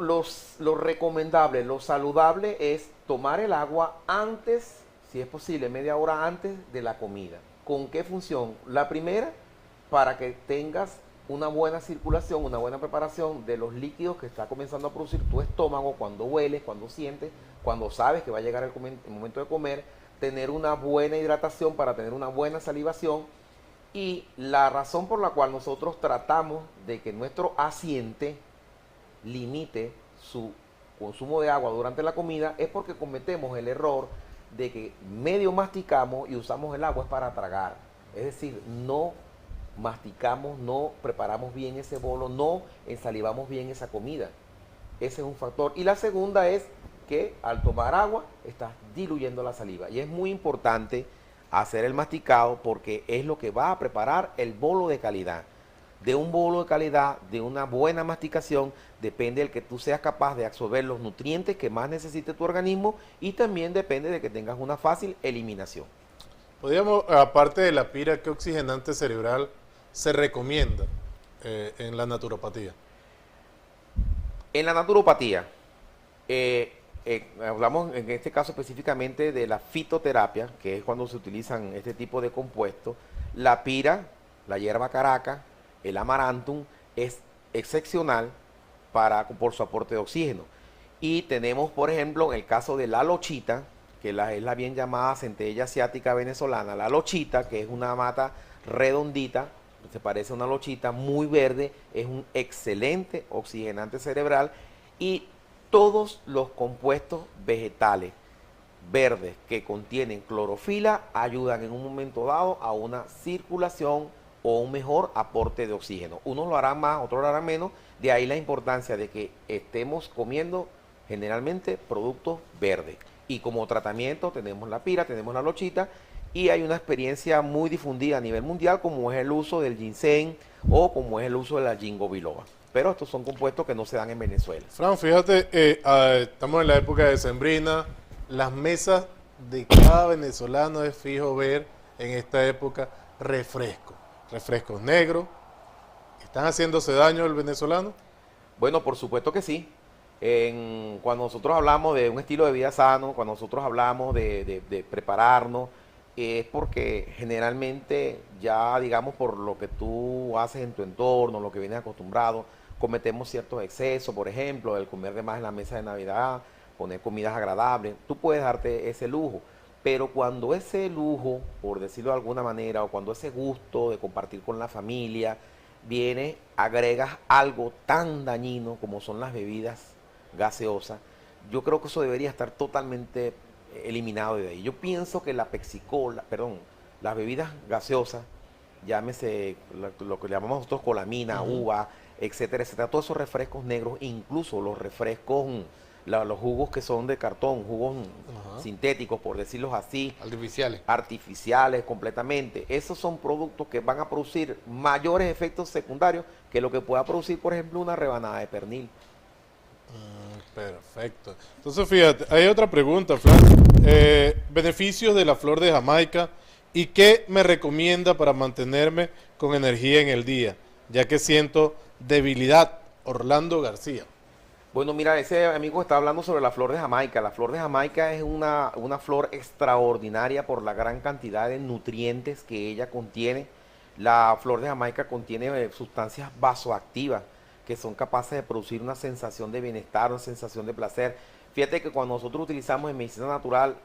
D: recomendable, lo saludable es tomar el agua antes, si es posible, media hora antes de la comida. ¿Con qué función? La primera, para que tengas una buena circulación, una buena preparación de los líquidos que está comenzando a producir tu estómago cuando hueles, cuando sientes, cuando sabes que va a llegar el momento de comer, tener una buena hidratación para tener una buena salivación. Y la razón por la cual nosotros tratamos de que nuestro asiente limite su consumo de agua durante la comida es porque cometemos el error de que medio masticamos y usamos el agua para tragar. Es decir, no masticamos, no preparamos bien ese bolo, no ensalivamos bien esa comida. Ese es un factor. Y la segunda es que al tomar agua estás diluyendo la saliva. Y es muy importante hacer el masticado porque es lo que va a preparar el bolo de calidad. De un bolo de calidad, de una buena masticación, depende el que tú seas capaz de absorber los nutrientes que más necesite tu organismo y también depende de que tengas una fácil eliminación.
A: Podríamos, aparte de la pira, ¿qué oxigenante cerebral se recomienda en la naturopatía?
D: En la naturopatía, hablamos en este caso específicamente de la fitoterapia, que es cuando se utilizan este tipo de compuestos. La pira, la hierba caraca, el amarantum es excepcional por su aporte de oxígeno. Y tenemos, por ejemplo, en el caso de la lochita, que es la bien llamada centella asiática venezolana, la lochita, que es una mata redondita, se parece a una lochita, muy verde, es un excelente oxigenante cerebral. Y todos los compuestos vegetales verdes que contienen clorofila ayudan en un momento dado a una circulación o un mejor aporte de oxígeno. Unos lo harán más, otros lo harán menos, de ahí la importancia de que estemos comiendo generalmente productos verdes. Y como tratamiento tenemos la pira, tenemos la lochita, y hay una experiencia muy difundida a nivel mundial como es el uso del ginseng o como es el uso de la ginkgo biloba. Pero estos son compuestos que no se dan en Venezuela.
A: Fran, fíjate, estamos en la época de sembrina, las mesas de cada venezolano es fijo ver en esta época refrescos negros. ¿Están haciéndose daño al venezolano?
D: Bueno, por supuesto que sí. Cuando nosotros hablamos de un estilo de vida sano, cuando nosotros hablamos de prepararnos, es porque generalmente ya, digamos, por lo que tú haces en tu entorno, lo que vienes acostumbrado, cometemos ciertos excesos, por ejemplo, el comer de más en la mesa de Navidad, poner comidas agradables. Tú puedes darte ese lujo, pero cuando ese lujo, por decirlo de alguna manera, o cuando ese gusto de compartir con la familia viene, agregas algo tan dañino como son las bebidas gaseosas, yo creo que eso debería estar totalmente eliminado de ahí. Yo pienso que la Pepsi-Cola, las bebidas gaseosas, llámese lo que llamamos nosotros colamina, uva, etcétera, etcétera, todos esos refrescos negros, incluso los refrescos, los jugos que son de cartón, jugos sintéticos, por decirlos así. Artificiales completamente. Esos son productos que van a producir mayores efectos secundarios que lo que pueda producir, por ejemplo, una rebanada de pernil.
A: Perfecto. Entonces, fíjate, hay otra pregunta, Fran. Beneficios de la flor de Jamaica y qué me recomienda para mantenerme con energía en el día, ya que siento debilidad. Orlando García.
D: Bueno, mira, ese amigo está hablando sobre la flor de Jamaica. La flor de Jamaica es una flor extraordinaria por la gran cantidad de nutrientes que ella contiene. La flor de Jamaica contiene sustancias vasoactivas que son capaces de producir una sensación de bienestar, una sensación de placer. Fíjate que cuando nosotros utilizamos en medicina natural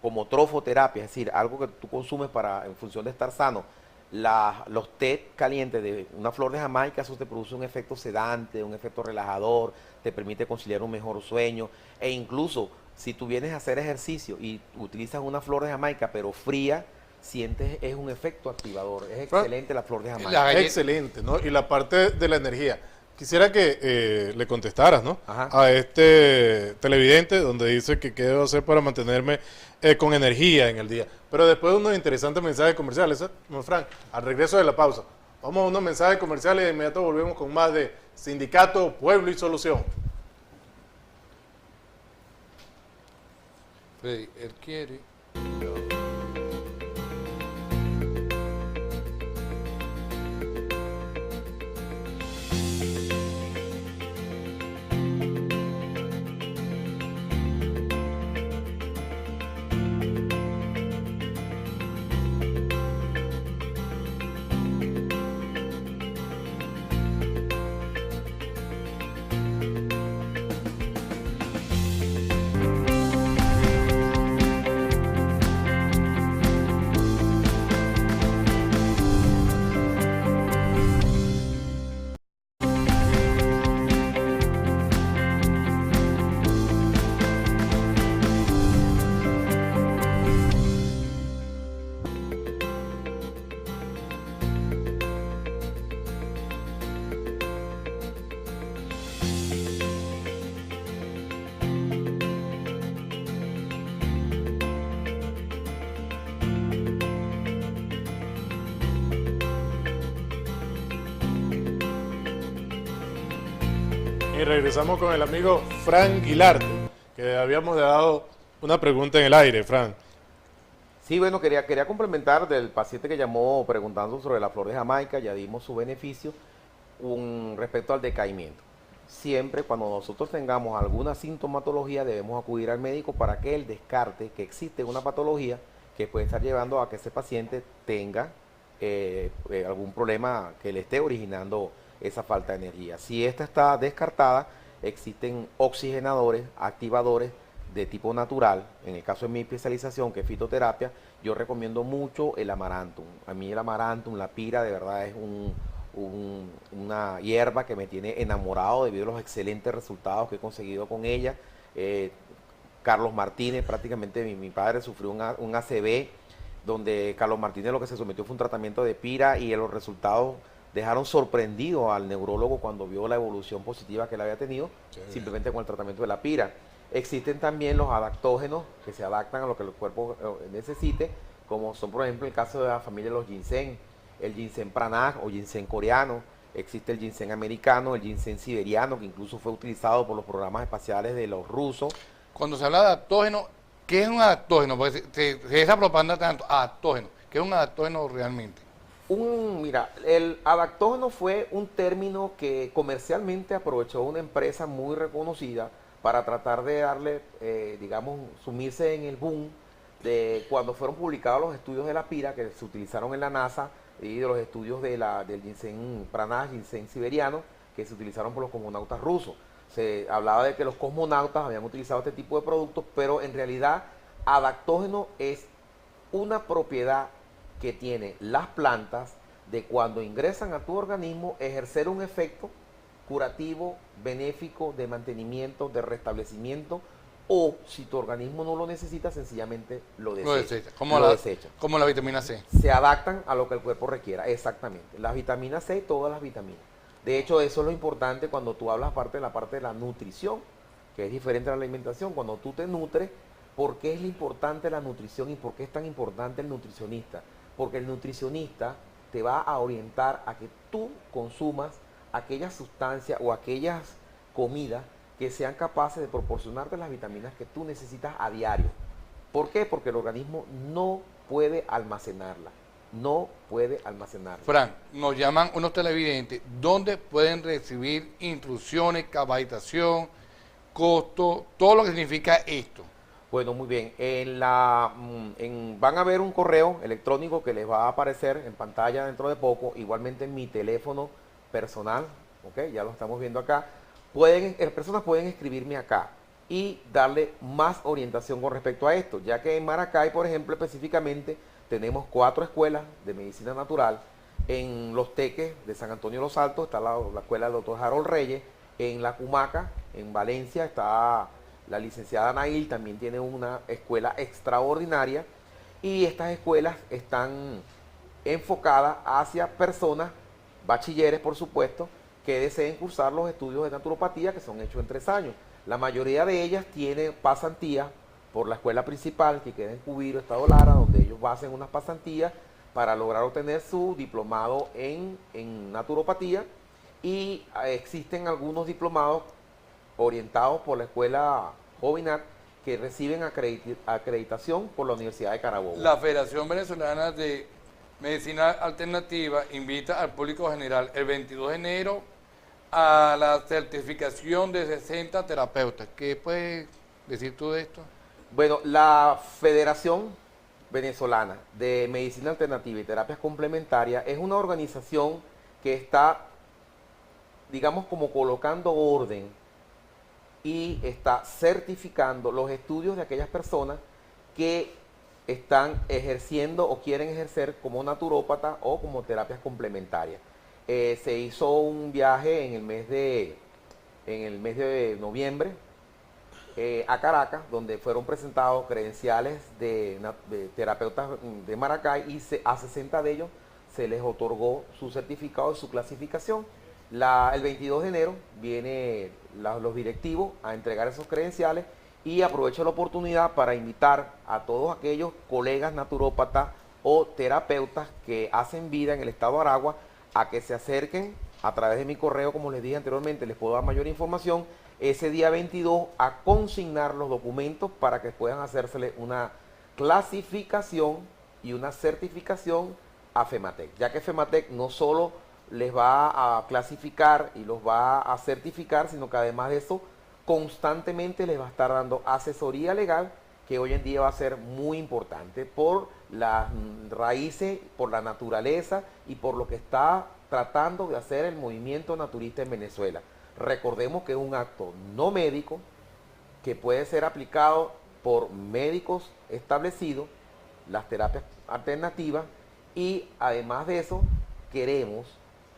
D: como trofoterapia, es decir, algo que tú consumes en función de estar sano, los té calientes de una flor de Jamaica, eso te produce un efecto sedante, un efecto relajador, te permite conciliar un mejor sueño, e incluso si tú vienes a hacer ejercicio y utilizas una flor de Jamaica pero fría, sientes, es un efecto activador. Es excelente la flor de Jamaica.
A: Excelente, ¿no? Y la parte de la energía. Quisiera que le contestaras, ¿no?
D: Ajá.
A: A este televidente donde dice que qué debo hacer para mantenerme con energía en el día. Pero después de unos interesantes mensajes comerciales, ¿no, Frank? Al regreso de la pausa, vamos a unos mensajes comerciales y de inmediato volvemos con más de Sindicato, Pueblo y Solución.
B: Freddy, él quiere.
A: Y regresamos con el amigo Frank Guilarte, que habíamos dado una pregunta en el aire, Frank.
D: Sí, bueno, quería complementar del paciente que llamó preguntando sobre la flor de Jamaica, ya dimos su beneficio respecto al decaimiento. Siempre cuando nosotros tengamos alguna sintomatología debemos acudir al médico para que él descarte que existe una patología que puede estar llevando a que ese paciente tenga algún problema que le esté originando esa falta de energía. Si esta está descartada, existen oxigenadores, activadores de tipo natural. En el caso de mi especialización, que es fitoterapia, yo recomiendo mucho el amarantum. A mí el amarantum, la pira, de verdad es una hierba que me tiene enamorado debido a los excelentes resultados que he conseguido con ella. Carlos Martínez, prácticamente mi padre sufrió un ACV, donde Carlos Martínez lo que se sometió fue un tratamiento de pira y los resultados dejaron sorprendido al neurólogo cuando vio la evolución positiva que él había tenido, simplemente con el tratamiento de la pira. Existen también los adaptógenos que se adaptan a lo que el cuerpo necesite, como son por ejemplo el caso de la familia de los ginseng, el ginseng pranag o ginseng coreano, existe el ginseng americano, el ginseng siberiano, que incluso fue utilizado por los programas espaciales de los rusos.
B: Cuando se habla de adaptógeno, ¿qué es un adaptógeno? Porque esa propaganda tanto, adaptógeno, ¿qué es un adaptógeno realmente?
D: Mira, el adaptógeno fue un término que comercialmente aprovechó una empresa muy reconocida para tratar de darle, digamos, sumirse en el boom de cuando fueron publicados los estudios de la pira que se utilizaron en la NASA y de los estudios del ginseng pranag, ginseng siberiano, que se utilizaron por los cosmonautas rusos. Se hablaba de que los cosmonautas habían utilizado este tipo de productos, pero en realidad adaptógeno es una propiedad que tiene las plantas de cuando ingresan a tu organismo ejercer un efecto curativo, benéfico, de mantenimiento, de restablecimiento, o si tu organismo no lo necesita, sencillamente lo desecha.
B: Como la vitamina C.
D: Se adaptan a lo que el cuerpo requiera, exactamente. Las vitaminas C, todas las vitaminas. De hecho, eso es lo importante cuando tú hablas de la parte de la nutrición, que es diferente a la alimentación. Cuando tú te nutres, ¿por qué es importante la nutrición y por qué es tan importante el nutricionista? Porque el nutricionista te va a orientar a que tú consumas aquellas sustancias o aquellas comidas que sean capaces de proporcionarte las vitaminas que tú necesitas a diario. ¿Por qué? Porque el organismo no puede almacenarla. No puede almacenarla.
B: Frank, nos llaman unos televidentes, ¿dónde pueden recibir instrucciones, capacitación, costo, todo lo que significa esto?
D: Bueno, muy bien. Van a ver un correo electrónico que les va a aparecer en pantalla dentro de poco, igualmente en mi teléfono personal, ¿ok? Ya lo estamos viendo acá. Personas pueden escribirme acá y darle más orientación con respecto a esto, ya que en Maracay, por ejemplo, específicamente, tenemos 4 escuelas de medicina natural. En Los Teques de San Antonio de los Altos está la escuela del doctor Harold Reyes. En La Cumaca, en Valencia, está la licenciada Nail, también tiene una escuela extraordinaria. Y estas escuelas están enfocadas hacia personas, bachilleres por supuesto, que deseen cursar los estudios de naturopatía que son hechos en 3 años. La mayoría de ellas tienen pasantía por la escuela principal que queda en Cubiro, Estado Lara, donde ellos hacen unas pasantías para lograr obtener su diplomado en naturopatía. Y existen algunos diplomados orientados por la escuela Jovinat que reciben acreditación por la Universidad de Carabobo.
B: La Federación Venezolana de Medicina Alternativa invita al público general el 22 de enero a la certificación de 60 terapeutas. ¿Qué puedes decir tú de esto?
D: Bueno, la Federación Venezolana de Medicina Alternativa y Terapias Complementarias es una organización que está, digamos, como colocando orden y está certificando los estudios de aquellas personas que están ejerciendo o quieren ejercer como naturópata o como terapias complementarias. Se hizo un viaje en el mes de noviembre a Caracas, donde fueron presentados credenciales de terapeutas de Maracay y a 60 de ellos se les otorgó su certificado de su clasificación. El 22 de enero vienen los directivos a entregar esos credenciales y aprovecho la oportunidad para invitar a todos aquellos colegas naturópatas o terapeutas que hacen vida en el estado de Aragua a que se acerquen a través de mi correo, como les dije anteriormente, les puedo dar mayor información, ese día 22 a consignar los documentos para que puedan hacérsele una clasificación y una certificación a FEMATEC, ya que FEMATEC no solo les va a clasificar y los va a certificar, sino que además de eso, constantemente les va a estar dando asesoría legal, que hoy en día va a ser muy importante por las raíces, por la naturaleza y por lo que está tratando de hacer el movimiento naturista en Venezuela. Recordemos que es un acto no médico que puede ser aplicado por médicos establecidos, las terapias alternativas, y además de eso queremos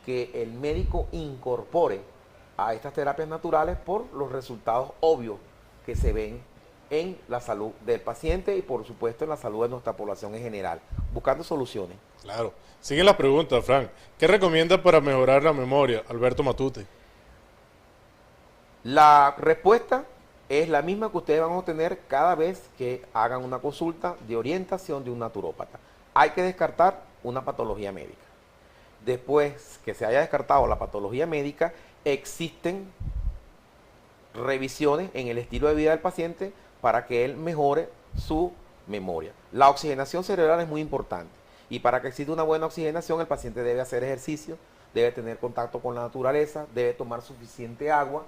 D: que el médico incorpore a estas terapias naturales por los resultados obvios que se ven en la salud del paciente y por supuesto en la salud de nuestra población en general, buscando soluciones.
A: Claro. Sigue la pregunta, Frank. ¿Qué recomienda para mejorar la memoria, Alberto Matute?
D: La respuesta es la misma que ustedes van a obtener cada vez que hagan una consulta de orientación de un naturópata. Hay que descartar una patología médica. Después que se haya descartado la patología médica, existen revisiones en el estilo de vida del paciente para que él mejore su memoria. La oxigenación cerebral es muy importante y para que exista una buena oxigenación el paciente debe hacer ejercicio, debe tener contacto con la naturaleza, debe tomar suficiente agua,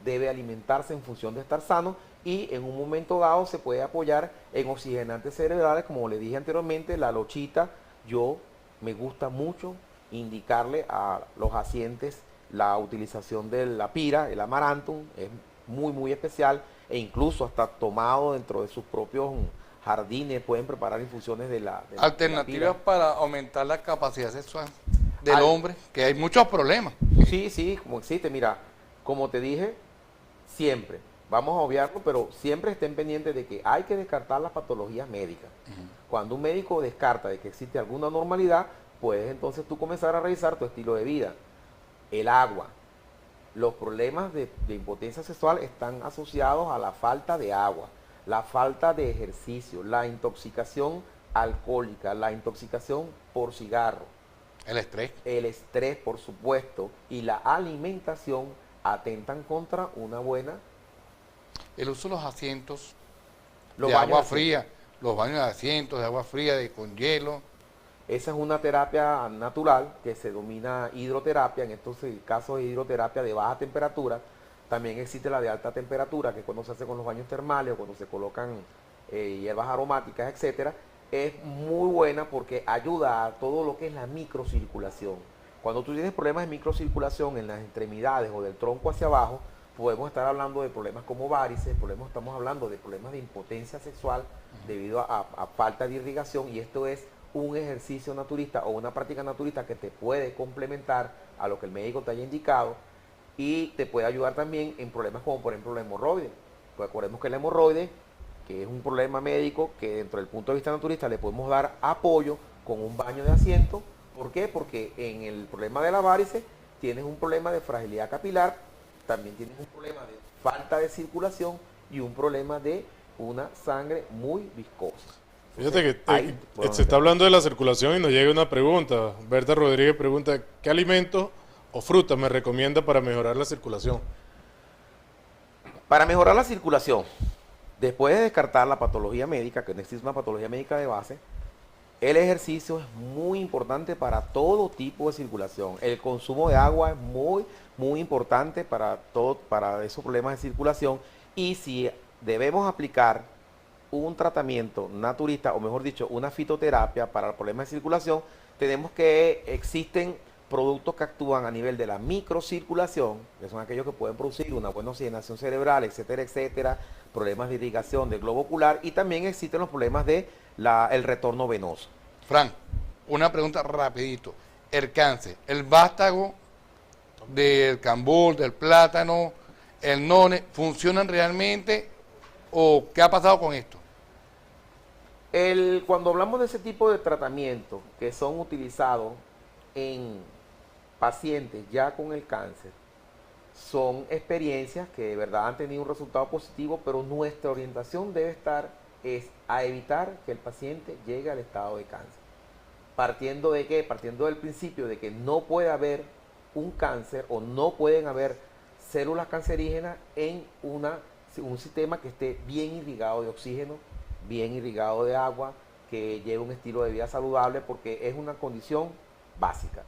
D: debe alimentarse en función de estar sano y en un momento dado se puede apoyar en oxigenantes cerebrales, como le dije anteriormente, la lochita. Yo me gusta mucho indicarle a los pacientes la utilización de la pira, el amarantum, es muy especial e incluso hasta tomado dentro de sus propios jardines pueden preparar infusiones de la
B: alternativas para aumentar la capacidad sexual del hombre, que hay muchos problemas.
D: Sí, como existe, mira, como te dije, siempre, vamos a obviarlo, pero siempre estén pendientes de que hay que descartar las patologías médicas. Cuando un médico descarta de que existe alguna normalidad, puedes entonces tú comenzar a revisar tu estilo de vida. El agua. Los problemas de impotencia sexual están asociados a la falta de agua, la falta de ejercicio, la intoxicación alcohólica, la intoxicación por cigarro.
B: El estrés.
D: El estrés, por supuesto, y la alimentación atentan contra una buena...
B: El uso de los asientos
D: Los
B: de
D: baños
B: agua
D: de
B: fría, los baños de asientos de agua fría, con hielo.
D: Esa es una terapia natural que se denomina hidroterapia, en estos casos de hidroterapia de baja temperatura. También existe la de alta temperatura, que es cuando se hace con los baños termales o cuando se colocan hierbas aromáticas, etcétera. Es muy buena porque ayuda a todo lo que es la microcirculación. Cuando tú tienes problemas de microcirculación en las extremidades o del tronco hacia abajo, podemos estar hablando de problemas como varices, estamos hablando de problemas de impotencia sexual debido a falta de irrigación, y esto es un ejercicio naturista o una práctica naturista que te puede complementar a lo que el médico te haya indicado y te puede ayudar también en problemas como por ejemplo la hemorroide. Pues recordemos que la hemorroide, que es un problema médico que dentro del punto de vista naturista le podemos dar apoyo con un baño de asiento. ¿Por qué? Porque en el problema de la varice tienes un problema de fragilidad capilar, también tienes un problema de falta de circulación y un problema de una sangre muy viscosa.
A: Fíjate que se está hablando de la circulación y nos llega una pregunta. Berta Rodríguez pregunta, ¿qué alimentos o frutas me recomienda para mejorar la circulación?
D: Para mejorar la circulación, después de descartar la patología médica, que no existe una patología médica de base, el ejercicio es muy importante para todo tipo de circulación. El consumo de agua es muy importante para esos problemas de circulación. Y si debemos aplicar un tratamiento naturista, o mejor dicho, una fitoterapia para el problema de circulación, tenemos que existen productos que actúan a nivel de la microcirculación, que son aquellos que pueden producir una buena oxigenación cerebral, etcétera, etcétera, problemas de irrigación del globo ocular, y también existen los problemas de el retorno venoso.
B: Fran, una pregunta rapidito. El cáncer, el vástago del cambur, del plátano, el none, ¿funcionan realmente o qué ha pasado con esto?
D: Cuando hablamos de ese tipo de tratamientos que son utilizados en pacientes ya con el cáncer, son experiencias que de verdad han tenido un resultado positivo, pero nuestra orientación debe estar a evitar que el paciente llegue al estado de cáncer. ¿Partiendo de qué? Partiendo del principio de que no puede haber un cáncer o no pueden haber células cancerígenas en un sistema que esté bien irrigado de oxígeno, bien irrigado de agua, que lleve un estilo de vida saludable, porque es una condición básica.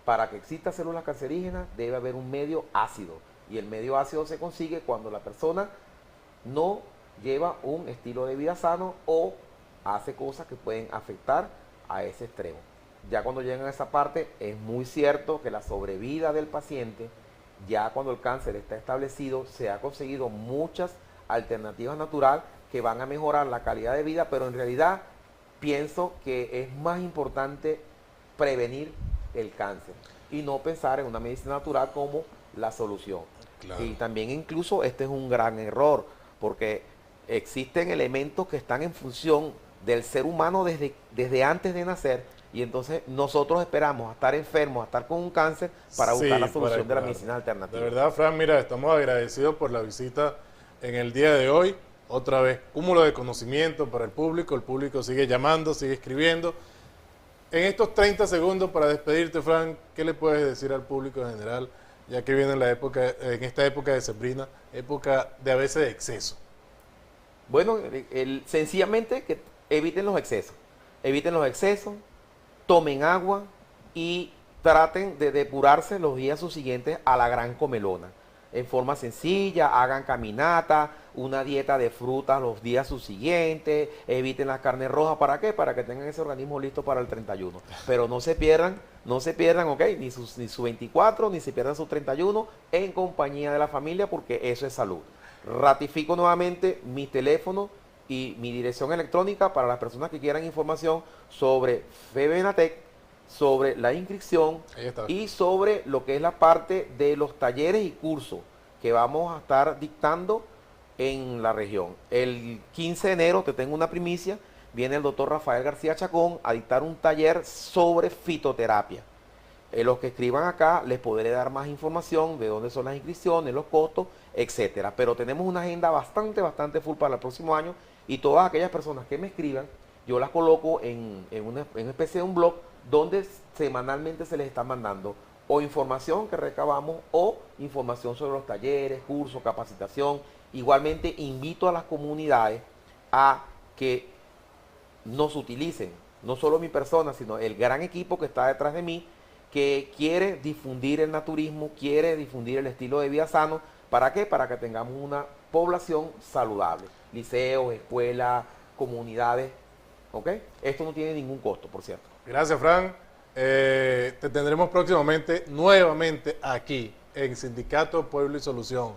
D: Para que exista células cancerígenas debe haber un medio ácido, y el medio ácido se consigue cuando la persona no lleva un estilo de vida sano o hace cosas que pueden afectar a ese extremo. Ya cuando llegan a esa parte, es muy cierto que la sobrevida del paciente, ya cuando el cáncer está establecido, se ha conseguido muchas alternativas naturales que van a mejorar la calidad de vida, pero en realidad pienso que es más importante prevenir el cáncer y no pensar en una medicina natural como la solución. Claro. Y también incluso este es un gran error, porque existen elementos que están en función del ser humano desde antes de nacer, y entonces nosotros esperamos a estar enfermos, a estar con un cáncer para buscar la solución de la medicina alternativa.
A: De verdad, Fran, mira, estamos agradecidos por la visita en el día de hoy. Otra vez, cúmulo de conocimiento para el público sigue llamando, sigue escribiendo. En estos 30 segundos para despedirte, Fran, ¿qué le puedes decir al público en general, ya que viene en esta época decembrina, época de a veces de exceso?
D: Bueno, sencillamente que eviten los excesos, tomen agua y traten de depurarse los días subsiguientes a la gran comelona. En forma sencilla, hagan caminata, una dieta de frutas los días subsiguientes, eviten las carnes rojas. ¿Para qué? Para que tengan ese organismo listo para el 31. Pero no se pierdan, ¿ok? Ni su 24, ni se pierdan su 31 en compañía de la familia, porque eso es salud. Ratifico nuevamente mi teléfono y mi dirección electrónica para las personas que quieran información sobre FEBENATEC, sobre la inscripción y sobre lo que es la parte de los talleres y cursos que vamos a estar dictando en la región. El 15 de enero, te tengo una primicia, viene el doctor Rafael García Chacón a dictar un taller sobre fitoterapia. Los que escriban acá les podré dar más información de dónde son las inscripciones, los costos, etcétera. Pero tenemos una agenda bastante full para el próximo año, y todas aquellas personas que me escriban, yo las coloco en una especie de un blog donde semanalmente se les está mandando o información que recabamos o información sobre los talleres, cursos, capacitación. Igualmente invito a las comunidades a que nos utilicen, no solo mi persona, sino el gran equipo que está detrás de mí, que quiere difundir el naturismo, quiere difundir el estilo de vida sano, ¿Para qué? Para que tengamos una población saludable. Liceos, escuelas, comunidades, ¿ok? Esto no tiene ningún costo, por cierto.
A: Gracias, Fran. Te tendremos próximamente, nuevamente aquí, en Sindicato Pueblo y Solución.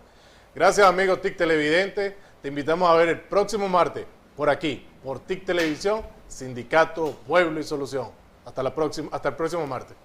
A: Gracias, amigos TIC Televidente. Te invitamos a ver el próximo martes, por aquí, por TIC Televisión, Sindicato Pueblo y Solución. Hasta el próximo martes.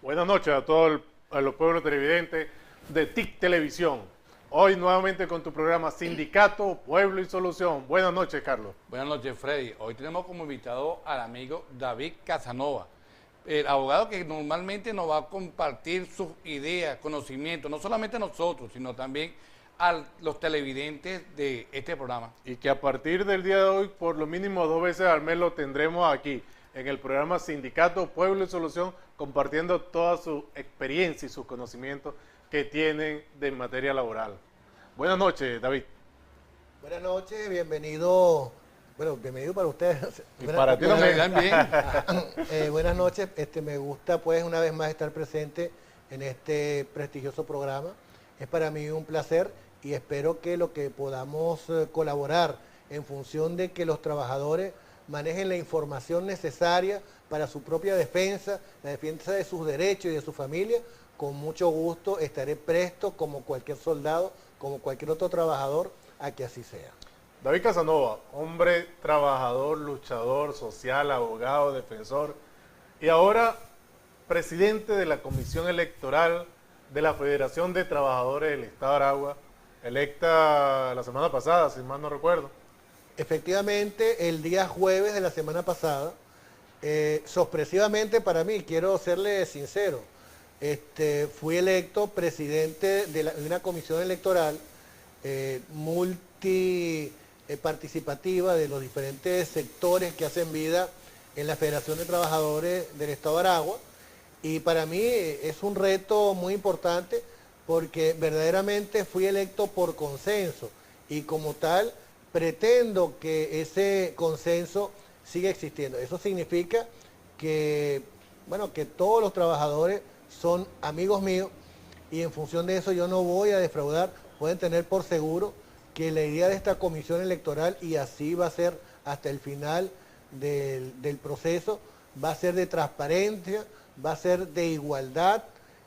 A: Buenas noches a los pueblos televidentes de TIC Televisión. Hoy nuevamente con tu programa Sindicato, Pueblo y Solución. Buenas noches, Carlos.
B: Buenas noches, Freddy. Hoy tenemos como invitado al amigo David Casanova, el abogado que normalmente nos va a compartir sus ideas, conocimientos, no solamente a nosotros, sino también a los televidentes de este programa.
A: Y que a partir del día de hoy, por lo mínimo 2 veces al mes lo tendremos aquí, en el programa Sindicato, Pueblo y Solución, compartiendo toda su experiencia y sus conocimientos que tienen de materia laboral. Buenas noches, David.
C: Buenas noches, bienvenido. Bueno, bienvenido para ustedes.
A: Y para ti también.
C: Buenas noches, me gusta pues una vez más estar presente en este prestigioso programa. Es para mí un placer y espero que lo que podamos colaborar en función de que los trabajadores manejen la información necesaria para su propia defensa, la defensa de sus derechos y de su familia. Con mucho gusto estaré presto, como cualquier soldado, como cualquier otro trabajador, a que así sea.
A: David Casanova, hombre trabajador, luchador social, abogado, defensor, y ahora presidente de la Comisión Electoral de la Federación de Trabajadores del Estado de Aragua, electa la semana pasada, si mal no recuerdo.
C: Efectivamente, el día jueves de la semana pasada, sorpresivamente para mí, quiero serle sincero, fui electo presidente de una comisión electoral multiparticipativa de los diferentes sectores que hacen vida en la Federación de Trabajadores del Estado de Aragua, y para mí es un reto muy importante porque verdaderamente fui electo por consenso y como tal pretendo que ese consenso siga existiendo. Eso significa que, bueno, que todos los trabajadores son amigos míos y en función de eso yo no voy a defraudar. Pueden tener por seguro que la idea de esta comisión electoral, y así va a ser hasta el final del proceso, va a ser de transparencia, va a ser de igualdad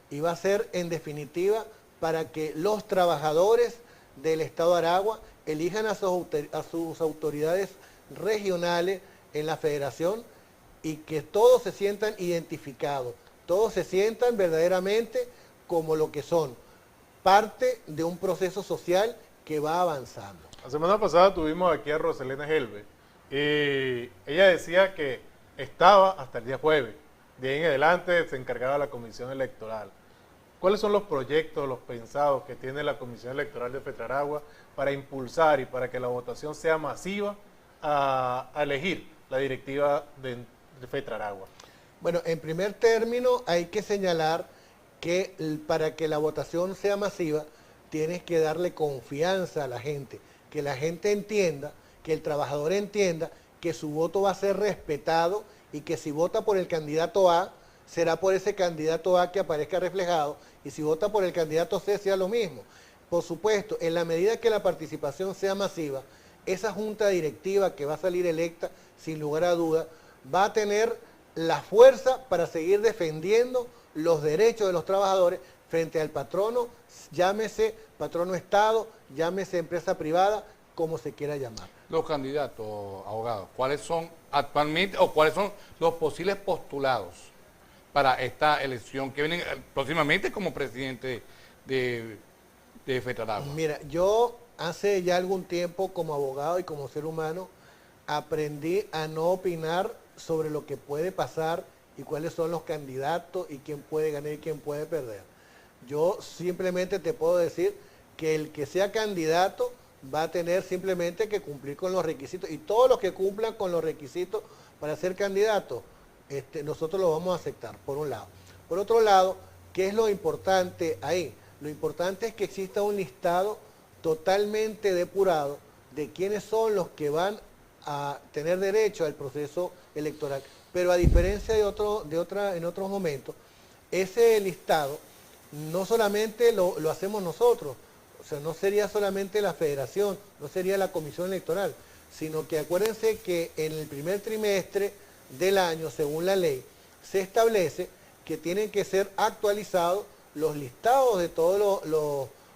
C: y va a ser en definitiva para que los trabajadores del Estado de Aragua elijan a sus autoridades regionales en la federación y que todos se sientan identificados, todos se sientan verdaderamente como lo que son, parte de un proceso social que va avanzando.
A: La semana pasada tuvimos aquí a Roselena Helve y ella decía que estaba hasta el día jueves, de ahí en adelante se encargaba la comisión electoral. ¿Cuáles son los proyectos, los pensados que tiene la Comisión Electoral de Fetraragua para impulsar y para que la votación sea masiva a elegir la directiva de Fetraragua?
C: Bueno, en primer término hay que señalar que para que la votación sea masiva tienes que darle confianza a la gente, que la gente entienda, que el trabajador entienda que su voto va a ser respetado y que si vota por el candidato A, será por ese candidato A que aparezca reflejado, y si vota por el candidato C, sea lo mismo. Por supuesto, en la medida que la participación sea masiva, esa junta directiva que va a salir electa, sin lugar a duda, va a tener la fuerza para seguir defendiendo los derechos de los trabajadores frente al patrono, llámese patrono Estado, llámese empresa privada, como se quiera llamar.
B: Los candidatos, abogados, ¿cuáles son actualmente o cuáles son los posibles postulados para esta elección que vienen próximamente como presidente de Fetraragua?
C: Mira, yo hace ya algún tiempo como abogado y como ser humano aprendí a no opinar sobre lo que puede pasar y cuáles son los candidatos y quién puede ganar y quién puede perder. Yo simplemente te puedo decir que el que sea candidato va a tener simplemente que cumplir con los requisitos, y todos los que cumplan con los requisitos para ser candidato, nosotros lo vamos a aceptar, por un lado. Por otro lado, ¿qué es lo importante ahí? Lo importante es que exista un listado totalmente depurado de quiénes son los que van a tener derecho al proceso electoral. Pero a diferencia en otros momentos, ese listado no solamente lo hacemos nosotros, o sea, no sería solamente la federación, no sería la comisión electoral, sino que acuérdense que en el primer trimestre del año, según la ley, se establece que tienen que ser actualizados los listados de todos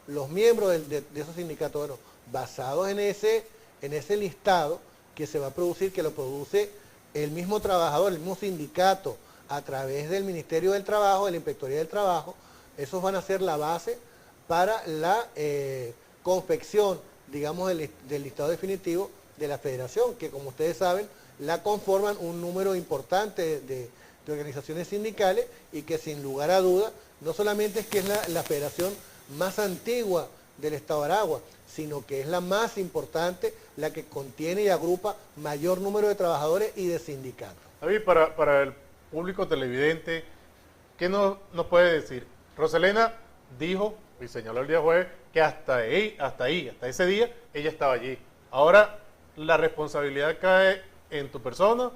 C: los miembros de esos sindicatos. Bueno, basados en ese listado que se va a producir, que lo produce el mismo trabajador, el mismo sindicato, a través del Ministerio del Trabajo, de la Inspectoría del Trabajo, esos van a ser la base para la confección, digamos, del listado definitivo de la federación, que como ustedes saben, la conforman un número importante de organizaciones sindicales, y que sin lugar a duda, no solamente es que es la federación más antigua del Estado de Aragua, sino que es la más importante, la que contiene y agrupa mayor número de trabajadores y de sindicatos.
A: David, para el público televidente, ¿qué nos puede decir? Roselena dijo y señaló el día jueves que hasta ese día, ella estaba allí. Ahora, ¿la responsabilidad cae en tu persona?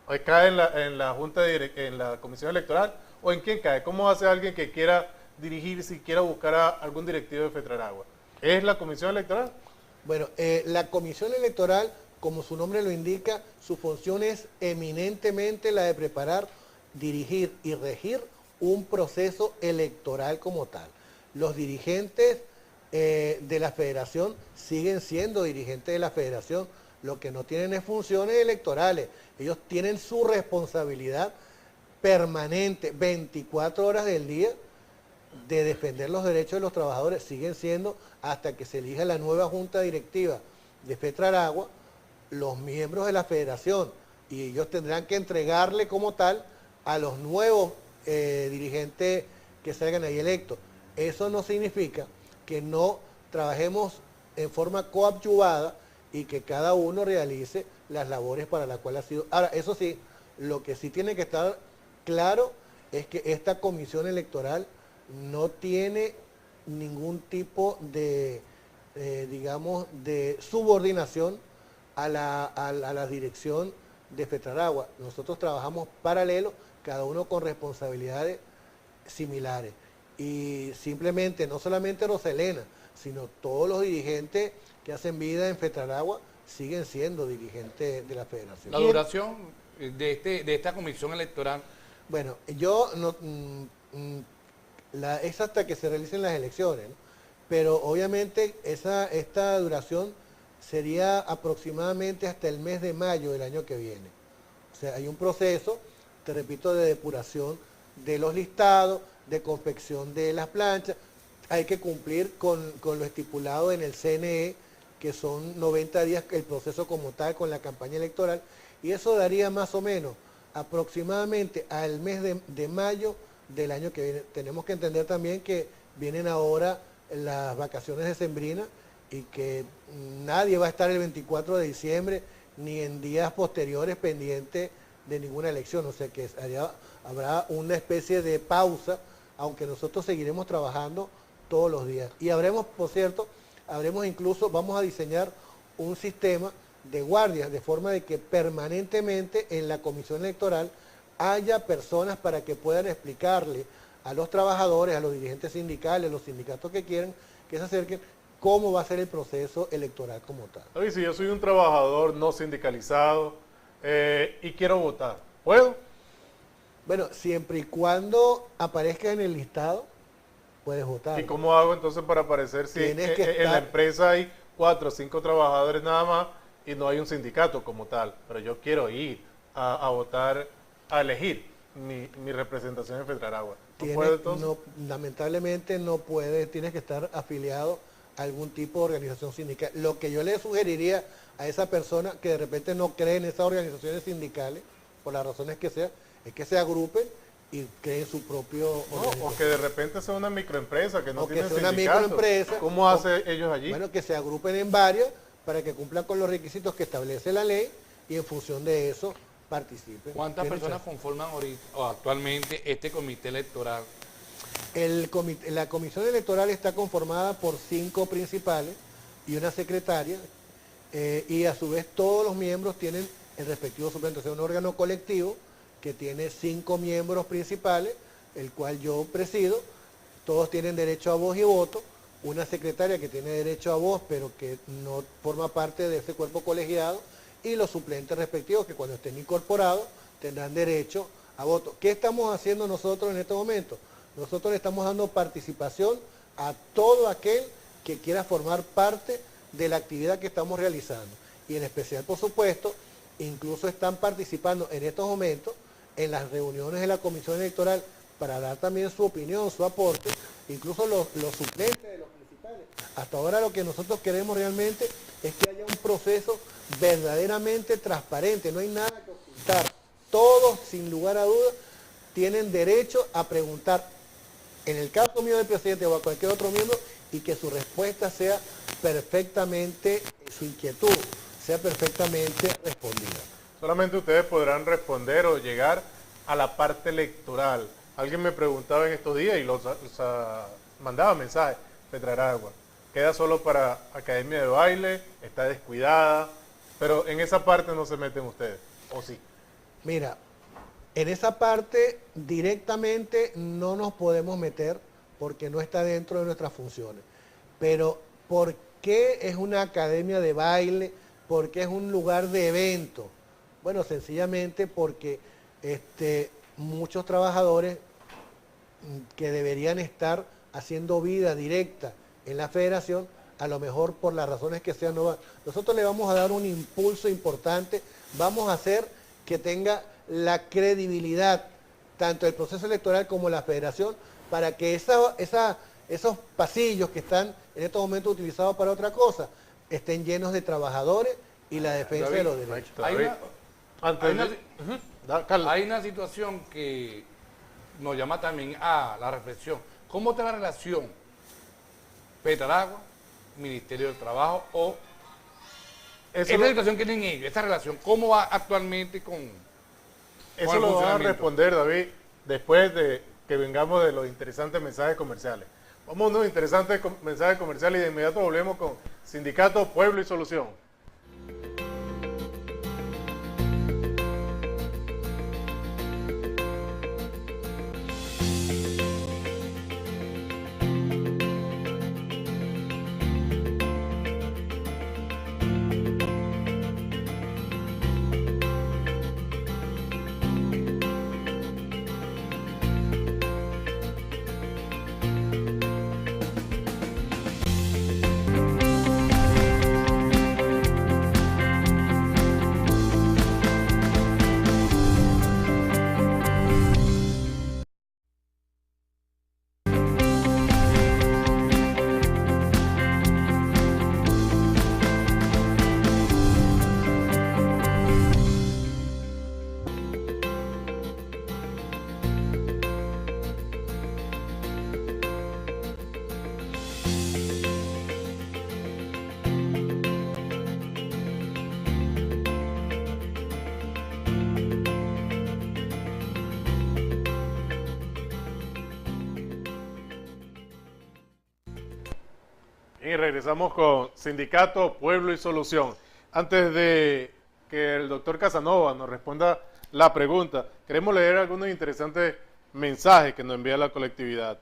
A: ¿O cae en la Junta en la Comisión Electoral? ¿O en quién cae? ¿Cómo hace alguien que quiera dirigir, si quiera buscar a algún directivo de Fetraragua? ¿Es la Comisión Electoral?
C: Bueno, la Comisión Electoral, como su nombre lo indica, su función es eminentemente la de preparar, dirigir y regir un proceso electoral como tal. Los dirigentes de la federación siguen siendo dirigentes de la federación, lo que no tienen es funciones electorales. Ellos tienen su responsabilidad permanente, 24 horas del día, de defender los derechos de los trabajadores. Siguen siendo, hasta que se elija la nueva junta directiva de Fetraragua, los miembros de la federación, y ellos tendrán que entregarle como tal a los nuevos dirigentes que salgan ahí electos. Eso no significa que no trabajemos en forma coadyuvada y que cada uno realice las labores para las cuales ha sido. Ahora, eso sí, lo que sí tiene que estar claro es que esta comisión electoral no tiene ningún tipo de, digamos, de subordinación a la dirección de Fetraragua. Nosotros trabajamos paralelo, cada uno con responsabilidades similares. Y simplemente, no solamente Roselena, sino todos los dirigentes que hacen vida en Fetraragua siguen siendo dirigentes de la federación.
B: La duración de esta comisión electoral.
C: Bueno, yo no, es hasta que se realicen las elecciones, ¿no? Pero obviamente esta duración sería aproximadamente hasta el mes de mayo del año que viene. O sea, hay un proceso, te repito, de depuración de los listados, de confección de las planchas. Hay que cumplir con lo estipulado en el CNE, que son 90 días el proceso como tal con la campaña electoral, y eso daría más o menos aproximadamente al mes de mayo del año que viene. Tenemos que entender también que vienen ahora las vacaciones decembrinas y que nadie va a estar el 24 de diciembre ni en días posteriores pendiente de ninguna elección, o sea que habrá una especie de pausa, aunque nosotros seguiremos trabajando todos los días. Y habremos, por cierto, vamos a diseñar un sistema de guardias, de forma de que permanentemente en la comisión electoral haya personas para que puedan explicarle a los trabajadores, a los dirigentes sindicales, a los sindicatos que quieran que se acerquen, cómo va a ser el proceso electoral como tal.
A: David, si yo soy un trabajador no sindicalizado y quiero votar, ¿puedo?
C: Bueno, siempre y cuando aparezca en el listado, puedes votar.
A: ¿Y cómo hago entonces para aparecer si en la empresa hay 4 o 5 trabajadores nada más y no hay un sindicato como tal? Pero yo quiero ir a votar, a elegir mi representación en Fetraragua. ¿No puedo entonces?
C: No, lamentablemente no puedes, tienes que estar afiliado a algún tipo de organización sindical. Lo que yo le sugeriría a esa persona que de repente no cree en esas organizaciones sindicales, por las razones que sea, es que se agrupen y creen su propio
A: organización. O que de repente sea una microempresa que no tiene sindicato.
C: Una microempresa.
A: ¿Cómo hace ellos allí?
C: Bueno, que se agrupen en varias para que cumplan con los requisitos que establece la ley y en función de eso participen.
B: ¿Cuántas personas conforman ahorita o actualmente este comité electoral?
C: La comisión electoral está conformada por 5 principales y una secretaria, y a su vez todos los miembros tienen el respectivo suplente, o sea, un órgano colectivo que tiene 5 miembros principales, el cual yo presido. Todos tienen derecho a voz y voto, una secretaria que tiene derecho a voz pero que no forma parte de ese cuerpo colegiado, y los suplentes respectivos que cuando estén incorporados tendrán derecho a voto. ¿Qué estamos haciendo nosotros en este momento? Nosotros le estamos dando participación a todo aquel que quiera formar parte de la actividad que estamos realizando. Y en especial, por supuesto, incluso están participando en estos momentos en las reuniones de la comisión electoral para dar también su opinión, su aporte, incluso los suplentes de los principales. Hasta ahora lo que nosotros queremos realmente es que haya un proceso verdaderamente transparente, no hay nada que ocultar. Todos, sin lugar a dudas, tienen derecho a preguntar, en el caso mío del presidente o a cualquier otro miembro, y que su respuesta sea perfectamente, su inquietud sea perfectamente respondida.
A: Solamente ustedes podrán responder o llegar a la parte electoral. Alguien me preguntaba en estos días y mandaba mensajes, Fetraragua, queda solo para academia de baile, está descuidada, pero en esa parte no se meten ustedes, ¿o sí?
C: Mira, en esa parte directamente no nos podemos meter porque no está dentro de nuestras funciones. Pero ¿por qué es una academia de baile? ¿Por qué es un lugar de evento? Bueno, sencillamente porque muchos trabajadores que deberían estar haciendo vida directa en la federación, a lo mejor por las razones que sean, no van. Nosotros le vamos a dar un impulso importante, vamos a hacer que tenga la credibilidad, tanto el proceso electoral como la federación, para que esos pasillos que están en estos momentos utilizados para otra cosa, estén llenos de trabajadores y la defensa de los derechos.
B: Hay una situación que nos llama también a la reflexión. ¿Cómo está la relación Fetraragua, Ministerio del Trabajo o esa situación que tienen ellos, esa relación, cómo va actualmente con
A: eso lo van a responder, David, después de que vengamos de los interesantes mensajes comerciales. Vamos a unos interesantes mensajes comerciales y de inmediato volvemos con Sindicato Pueblo y Solución. Y regresamos con Sindicato, Pueblo y Solución. Antes de que el doctor Casanova nos responda la pregunta, queremos leer algunos interesantes mensajes que nos envía la colectividad.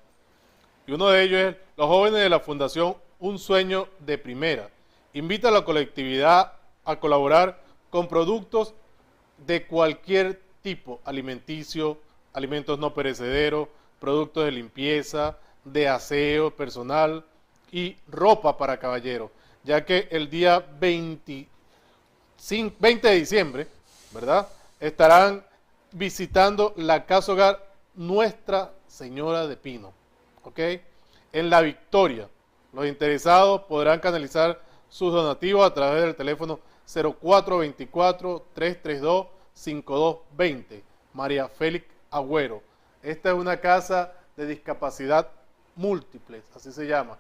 A: Y uno de ellos es: los jóvenes de la Fundación Un Sueño de Primera invita a la colectividad a colaborar con productos de cualquier tipo: alimenticio, alimentos no perecederos, productos de limpieza, de aseo personal y ropa para caballeros, ya que el día 20 de diciembre, ¿verdad?, estarán visitando la Casa Hogar Nuestra Señora de Pino, ¿ok?, en La Victoria. Los interesados podrán canalizar sus donativos a través del teléfono 0424-332-5220. María Félix Agüero. Esta es una casa de discapacidad múltiples, así se llama.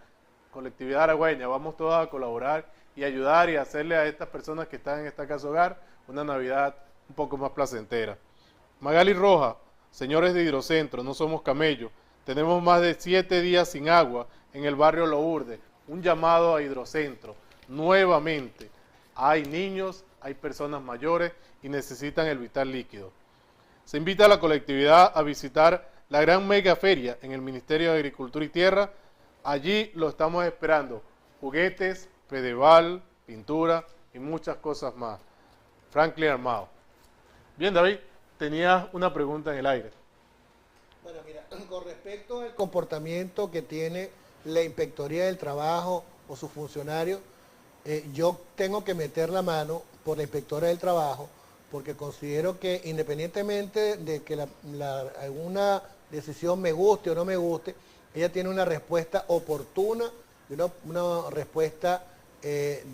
A: Colectividad aragüeña, vamos todos a colaborar y ayudar y hacerle a estas personas que están en esta casa hogar una Navidad un poco más placentera. Magali Roja: señores de Hidrocentro, no somos camellos, tenemos más de 7 días sin agua en el barrio Lourdes. Un llamado a Hidrocentro, nuevamente, hay niños, hay personas mayores y necesitan el vital líquido. Se invita a la colectividad a visitar la gran mega feria en el Ministerio de Agricultura y Tierra. Allí lo estamos esperando: juguetes, pedeval, pintura y muchas cosas más. Franklin Armado. Bien, David, tenías una pregunta en el aire.
C: Bueno, mira, con respecto al comportamiento que tiene la Inspectoría del Trabajo o sus funcionarios, yo tengo que meter la mano por la Inspectora del Trabajo, porque considero que independientemente de que alguna decisión me guste o no me guste, ella tiene una respuesta oportuna, una respuesta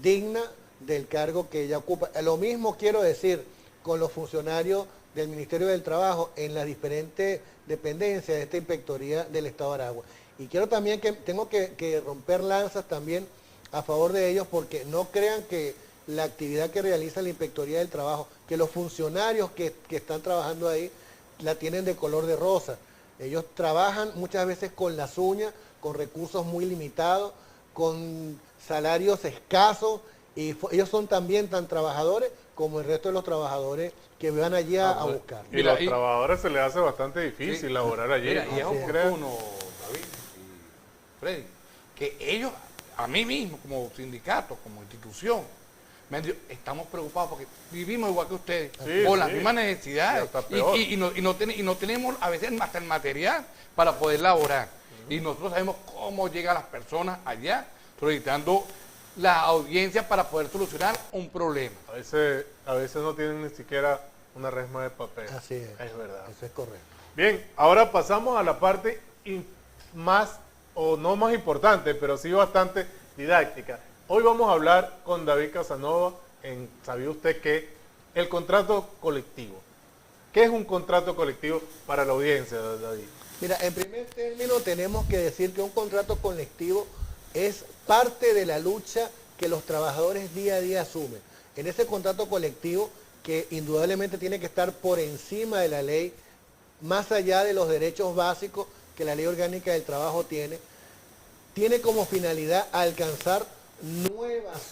C: digna del cargo que ella ocupa. Lo mismo quiero decir con los funcionarios del Ministerio del Trabajo en las diferentes dependencias de esta Inspectoría del Estado de Aragua. Y quiero también tengo que romper lanzas también a favor de ellos, porque no crean que la actividad que realiza la Inspectoría del Trabajo, que los funcionarios que están trabajando ahí la tienen de color de rosa. Ellos trabajan muchas veces con las uñas, con recursos muy limitados, con salarios escasos, y ellos son también tan trabajadores como el resto de los trabajadores que van allí a buscar.
A: Y a los trabajadores se les hace bastante difícil laborar allí.
B: Mira, y es oportuno, David y Freddy, que ellos, a mí mismo, como sindicato, como institución, me han dicho: estamos preocupados porque vivimos igual que ustedes, con las mismas necesidades, y no tenemos a veces hasta el material para poder laborar. Y nosotros sabemos cómo llegan las personas allá, solicitando la audiencia para poder solucionar un problema.
A: A veces no tienen ni siquiera una resma de papel.
C: Así es.
A: Es verdad.
C: Eso es correcto.
A: Bien, ahora pasamos a la parte más, o no más importante, pero sí bastante didáctica. Hoy vamos a hablar con David Casanova ¿sabía usted qué? El contrato colectivo. ¿Qué es un contrato colectivo para la audiencia, David?
C: Mira, en primer término tenemos que decir que un contrato colectivo es parte de la lucha que los trabajadores día a día asumen. En ese contrato colectivo, que indudablemente tiene que estar por encima de la ley, más allá de los derechos básicos que la Ley Orgánica del Trabajo tiene como finalidad alcanzar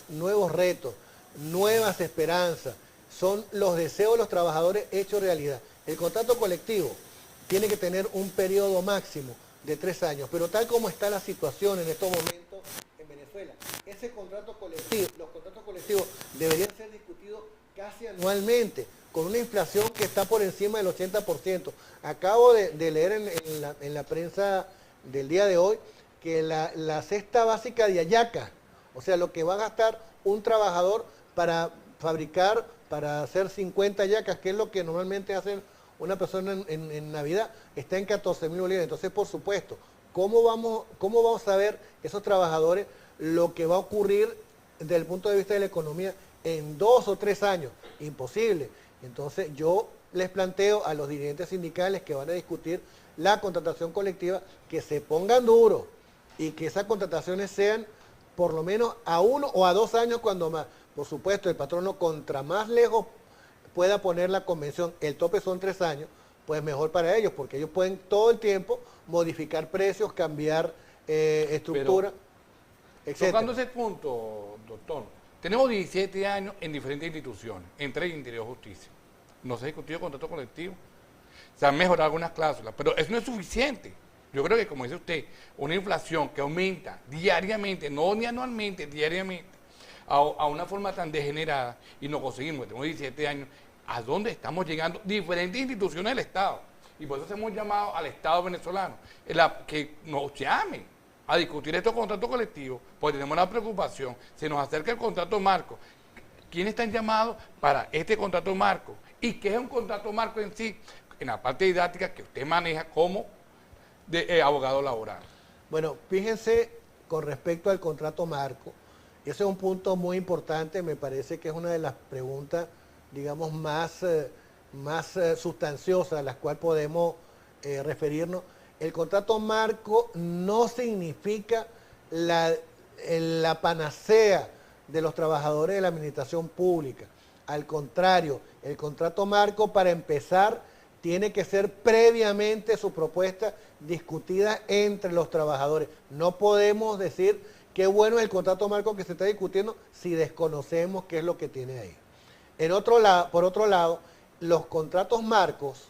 C: nuevos retos, nuevas esperanzas. Son los deseos de los trabajadores hechos realidad. El contrato colectivo tiene que tener un periodo máximo de 3 años, pero tal como está la situación en estos momentos en Venezuela, ese contrato colectivo, los contratos colectivos deberían ser discutidos casi anualmente, con una inflación que está por encima del 80%. Acabo de leer en la prensa del día de hoy que la cesta básica de hallacas, o sea, lo que va a gastar un trabajador para fabricar, para hacer 50 hallacas, que es lo que normalmente hacen una persona en Navidad, está en 14.000 bolívares. Entonces, por supuesto, ¿cómo vamos a ver esos trabajadores lo que va a ocurrir desde el punto de vista de la economía en 2 o 3 años? Imposible. Entonces, yo les planteo a los dirigentes sindicales que van a discutir la contratación colectiva que se pongan duros y que esas contrataciones sean por lo menos a 1 o a 2 años cuando más. Por supuesto, el patrono contra más lejos pueda poner la convención, el tope son 3 años, pues mejor para ellos, porque ellos pueden todo el tiempo modificar precios, cambiar estructura. etcétera.
B: Tocando ese punto, doctor, tenemos 17 años en diferentes instituciones, entre Interior y Justicia. No se ha discutido contrato colectivo. Se han mejorado algunas cláusulas, pero eso no es suficiente. Yo creo que, como dice usted, una inflación que aumenta diariamente, no ni anualmente, diariamente, a una forma tan degenerada, y no conseguimos, tenemos 17 años, ¿a dónde estamos llegando? Diferentes instituciones del Estado. Y por eso hemos llamado al Estado venezolano, que nos llamen a discutir estos contratos colectivos, porque tenemos una preocupación. Se nos acerca el contrato marco. ¿Quiénes están llamados para este contrato marco? ¿Y qué es un contrato marco en sí? En la parte didáctica que usted maneja como abogado laboral.
C: Bueno, fíjense con respecto al contrato marco, ese es un punto muy importante, me parece que es una de las preguntas, digamos, más sustanciosas a las cuales podemos referirnos. El contrato marco no significa la panacea de los trabajadores de la administración pública. Al contrario, el contrato marco, para empezar, tiene que ser previamente su propuesta discutida entre los trabajadores. No podemos decir qué bueno es el contrato marco que se está discutiendo si desconocemos qué es lo que tiene ahí. Por otro lado, los contratos marcos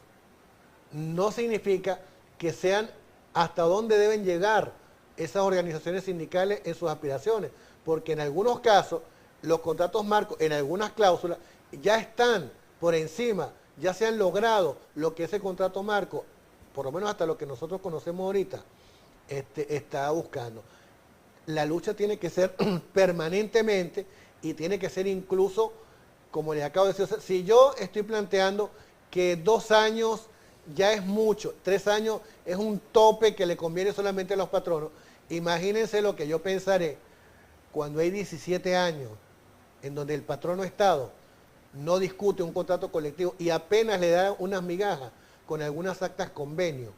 C: no significa que sean hasta dónde deben llegar esas organizaciones sindicales en sus aspiraciones, porque en algunos casos los contratos marcos, en algunas cláusulas, ya están por encima, ya se han logrado lo que ese contrato marco, por lo menos hasta lo que nosotros conocemos ahorita, está buscando. La lucha tiene que ser permanentemente y tiene que ser incluso, como les acabo de decir, o sea, si yo estoy planteando que 2 años ya es mucho, 3 años es un tope que le conviene solamente a los patronos, imagínense lo que yo pensaré cuando hay 17 años en donde el patrono Estado no discute un contrato colectivo y apenas le da unas migajas con algunas actas convenio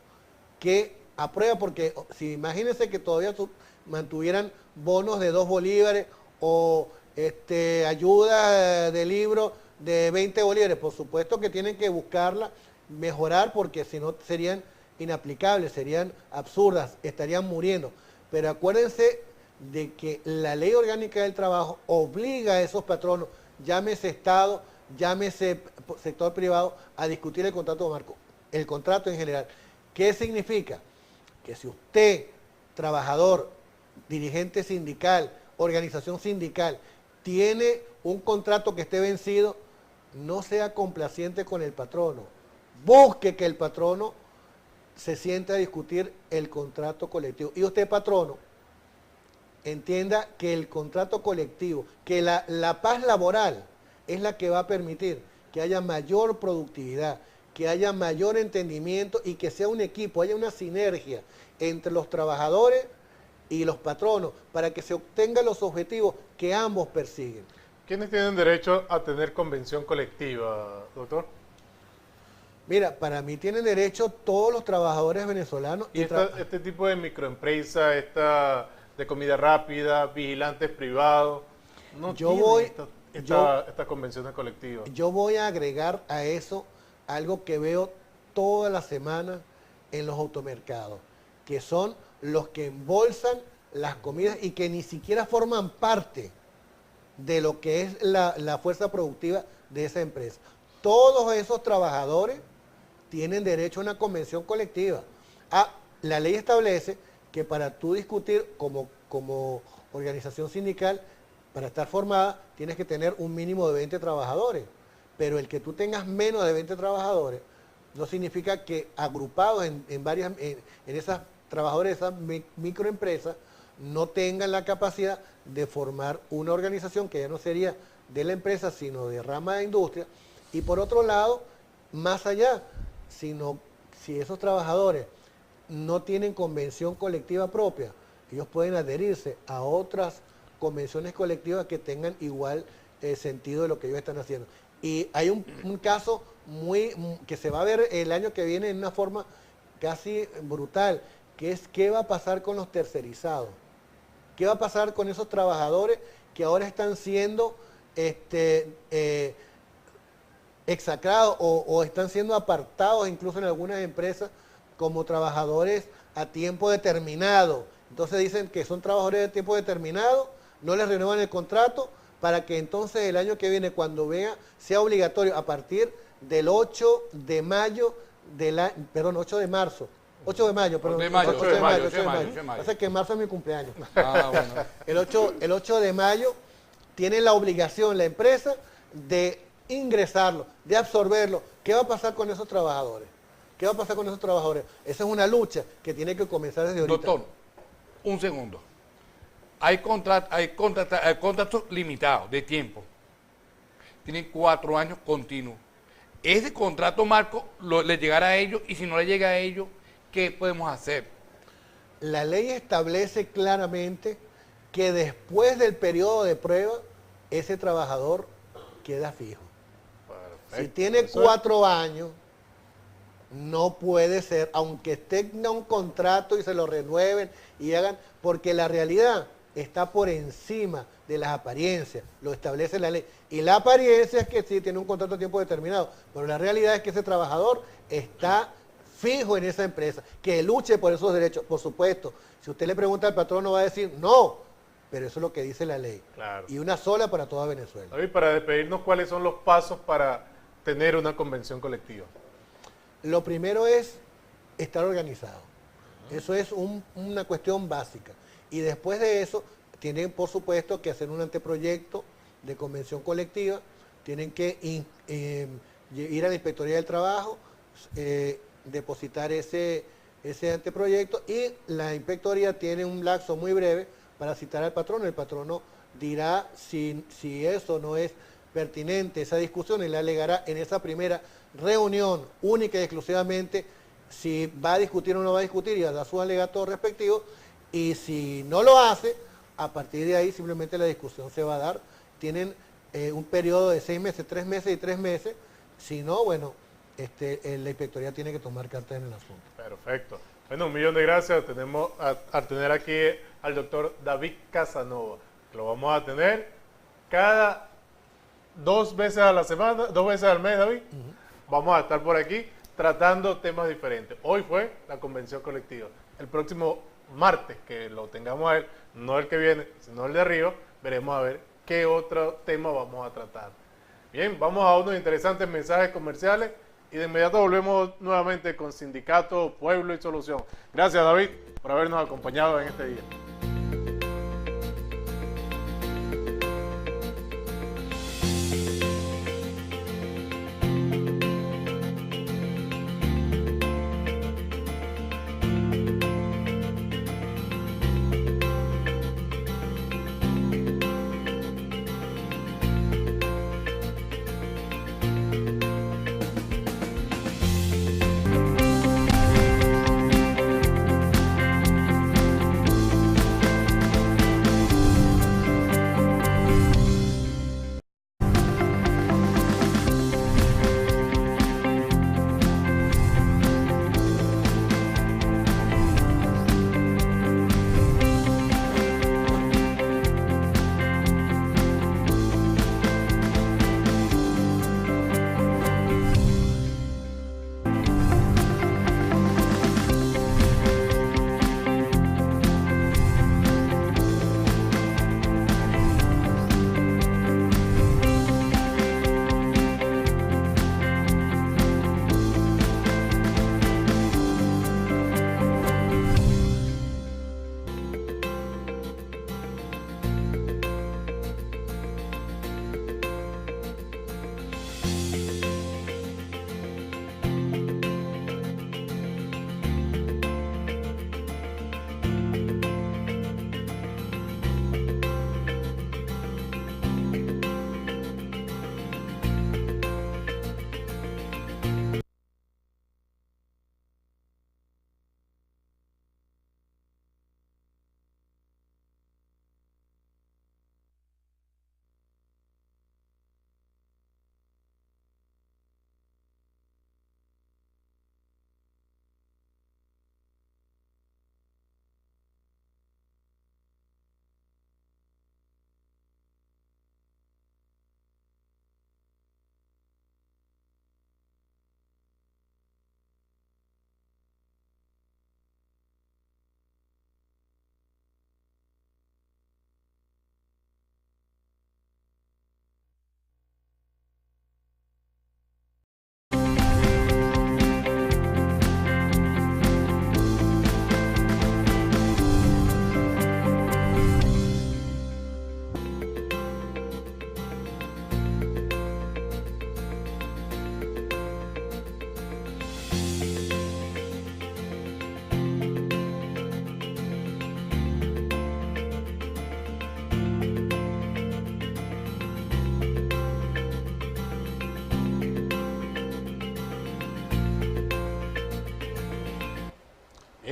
C: que aprueba, porque si imagínense que todavía mantuvieran bonos de 2 bolívares o ayuda de libro de 20 bolívares, por supuesto que tienen que buscarla, mejorar, porque si no serían inaplicables, serían absurdas, estarían muriendo. Pero acuérdense de que la Ley Orgánica del Trabajo obliga a esos patronos, llámese Estado, llámese sector privado, a discutir el contrato marco, el contrato en general. ¿Qué significa? Que si usted, trabajador, dirigente sindical, organización sindical, tiene un contrato que esté vencido, no sea complaciente con el patrono. Busque que el patrono se siente a discutir el contrato colectivo. Y usted, patrono, entienda que el contrato colectivo, que la paz laboral es la que va a permitir que haya mayor productividad, que haya mayor entendimiento y que sea un equipo, haya una sinergia entre los trabajadores y los patronos para que se obtengan los objetivos que ambos persiguen.
A: ¿Quiénes tienen derecho a tener convención colectiva, doctor?
C: Mira, para mí tienen derecho todos los trabajadores venezolanos.
A: ¿Y este tipo de microempresa, de comida rápida, vigilantes privados, no tienen estas convenciones colectivas?
C: Yo voy a agregar a eso algo que veo toda la semana en los automercados, que son los que embolsan las comidas y que ni siquiera forman parte de lo que es la fuerza productiva de esa empresa. Todos esos trabajadores tienen derecho a una convención colectiva. La ley establece que para tú discutir como organización sindical, para estar formada, tienes que tener un mínimo de 20 trabajadores. Pero el que tú tengas menos de 20 trabajadores no significa que agrupados en esas trabajadores, esas microempresas, no tengan la capacidad de formar una organización que ya no sería de la empresa, sino de rama de industria. Y por otro lado, más allá, si esos trabajadores no tienen convención colectiva propia, ellos pueden adherirse a otras convenciones colectivas que tengan igual sentido de lo que ellos están haciendo. Y hay un caso que se va a ver el año que viene en una forma casi brutal, que es qué va a pasar con los tercerizados. ¿Qué va a pasar con esos trabajadores que ahora están siendo exacrados o están siendo apartados incluso en algunas empresas como trabajadores a tiempo determinado Entonces dicen que son trabajadores de tiempo determinado, no les renuevan el contrato para que entonces el año que viene, cuando vea, sea obligatorio a partir del 8 de mayo, 8 de marzo. 8 de mayo, perdón.
B: 8 de mayo.
C: Pasa que en marzo es mi cumpleaños.
B: Ah, bueno.
C: El 8 de mayo tiene la obligación la empresa de ingresarlo, de absorberlo. ¿Qué va a pasar con esos trabajadores? ¿Qué va a pasar con esos trabajadores? Esa es una lucha que tiene que comenzar desde ahorita.
B: Doctor, un segundo. Hay contratos limitados de tiempo. Tienen 4 años continuos. Ese contrato marco le llegará a ellos, y si no le llega a ellos, ¿qué podemos hacer?
C: La ley establece claramente que después del periodo de prueba, ese trabajador queda fijo.
A: Perfecto.
C: Si tiene 4 años, no puede ser, aunque tenga un contrato y se lo renueven y hagan, porque la realidad está por encima de las apariencias, lo establece la ley. Y la apariencia es que sí tiene un contrato a tiempo determinado, pero la realidad es que ese trabajador está fijo en esa empresa, que luche por esos derechos. Por supuesto, si usted le pregunta al patrón, no va a decir no, pero eso es lo que dice la ley.
A: Claro.
C: Y una sola para toda Venezuela.
A: David, para despedirnos, ¿cuáles son los pasos para tener una convención colectiva?
C: Lo primero es estar organizado. Eso es una cuestión básica. Y después de eso, tienen por supuesto que hacer un anteproyecto de convención colectiva, tienen que ir a la Inspectoría del Trabajo, depositar ese anteproyecto, y la Inspectoría tiene un lapso muy breve para citar al patrono. El patrono dirá si eso no es pertinente, esa discusión, y le alegará en esa primera reunión única y exclusivamente si va a discutir o no va a discutir, y a dar sus alegatos respectivos. Y si no lo hace, a partir de ahí simplemente la discusión se va a dar. Tienen un periodo de 6 meses, 3 meses y 3 meses. Si no, bueno, la Inspectoría tiene que tomar cartas en el asunto.
A: Perfecto. Bueno, 1.000.000 de gracias. Tenemos a tener aquí al doctor David Casanova, que lo vamos a tener cada 2 veces a la semana, 2 veces al mes, David. Vamos a estar por aquí tratando temas diferentes. Hoy fue la convención colectiva. El próximo martes, que lo tengamos a él, no el que viene, sino el de arriba, veremos a ver qué otro tema vamos a tratar. Bien, vamos a unos interesantes mensajes comerciales y de inmediato volvemos nuevamente con Sindicato, Pueblo y Solución. Gracias, David, por habernos acompañado en este día.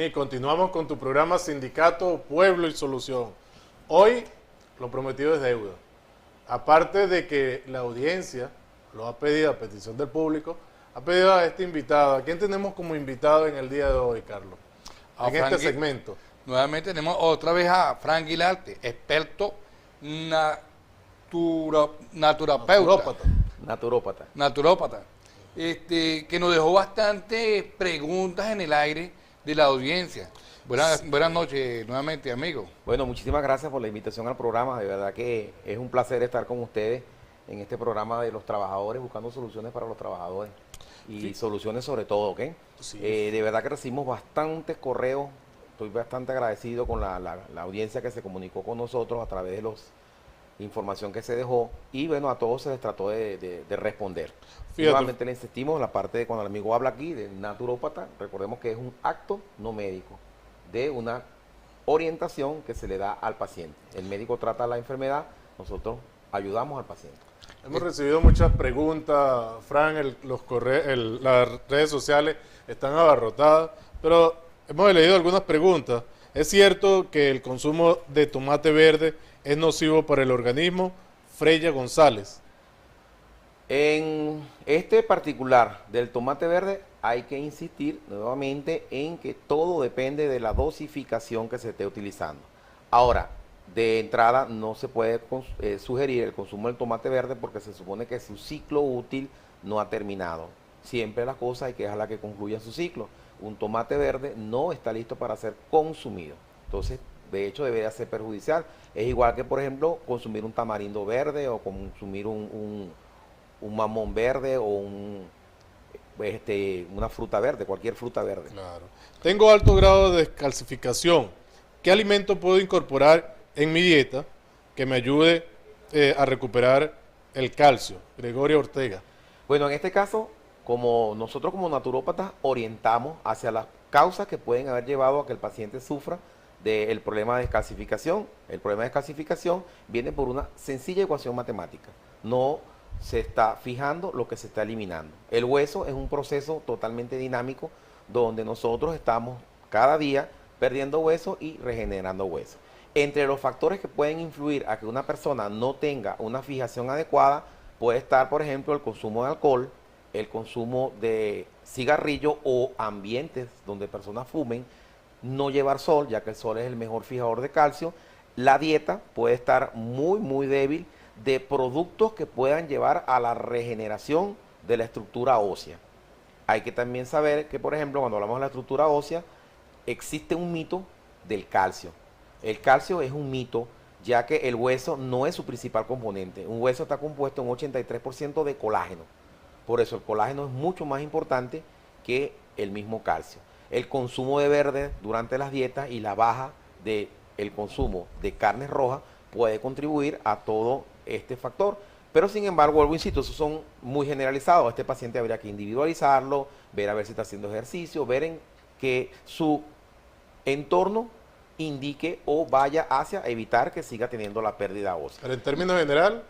A: Bien, y continuamos con tu programa Sindicato, Pueblo y Solución. Hoy lo prometido es deuda. Aparte de que la audiencia lo ha pedido a petición del público, ha pedido a este invitado. ¿A quién tenemos como invitado en el día de hoy, Carlos? En este segmento.
B: Nuevamente tenemos otra vez a Frank Guilarte, experto naturópata, que nos dejó bastantes preguntas en el aire de la audiencia. Buenas noches nuevamente, amigo.
D: Bueno, muchísimas gracias por la invitación al programa. De verdad que es un placer estar con ustedes en este programa de los trabajadores, buscando soluciones para los trabajadores y soluciones sobre todo, ¿ok?
A: Sí.
D: De verdad que recibimos bastantes correos. Estoy bastante agradecido con la audiencia que se comunicó con nosotros a través de la información que se dejó, y bueno, a todos se les trató de responder. Nuevamente le insistimos, la parte de cuando el amigo habla aquí de naturópata, recordemos que es un acto no médico, de una orientación que se le da al paciente. El médico trata la enfermedad, nosotros ayudamos al paciente.
A: Hemos recibido muchas preguntas, Fran, las redes sociales están abarrotadas, pero hemos leído algunas preguntas. ¿Es cierto que el consumo de tomate verde es nocivo para el organismo? Freya González.
D: En este particular del tomate verde hay que insistir nuevamente en que todo depende de la dosificación que se esté utilizando. Ahora, de entrada no se puede sugerir el consumo del tomate verde porque se supone que su ciclo útil no ha terminado. Siempre las cosas hay que dejarla que concluya su ciclo. Un tomate verde no está listo para ser consumido. Entonces, de hecho, debería ser perjudicial. Es igual que, por ejemplo, consumir un tamarindo verde o consumir un mamón verde o una fruta verde, cualquier fruta verde.
A: Claro. Tengo alto grado de descalcificación. ¿Qué alimento puedo incorporar en mi dieta que me ayude a recuperar el calcio? Gregorio Ortega.
D: Bueno, en este caso, como nosotros como naturópatas orientamos hacia las causas que pueden haber llevado a que el paciente sufra del problema de descalcificación. El problema de descalcificación viene por una sencilla ecuación matemática. No se está fijando lo que se está eliminando. El hueso es un proceso totalmente dinámico donde nosotros estamos cada día perdiendo hueso y regenerando hueso. Entre los factores que pueden influir a que una persona no tenga una fijación adecuada puede estar, por ejemplo, el consumo de alcohol, el consumo de cigarrillo o ambientes donde personas fumen, no llevar sol, ya que el sol es el mejor fijador de calcio. La dieta puede estar muy débil de productos que puedan llevar a la regeneración de la estructura ósea. Hay que también saber que, por ejemplo, cuando hablamos de la estructura ósea, existe un mito del calcio. El calcio es un mito, ya que el hueso no es su principal componente. Un hueso está compuesto en 83% de colágeno. Por eso el colágeno es mucho más importante que el mismo calcio. El consumo de verde durante las dietas y la baja del consumo de carnes rojas puede contribuir a todo este factor. Pero sin embargo, vuelvo, insisto, esos son muy generalizados. Este paciente habría que individualizarlo, ver a ver si está haciendo ejercicio, ver en que su entorno indique o vaya hacia evitar que siga teniendo la pérdida ósea.
A: Pero en términos general,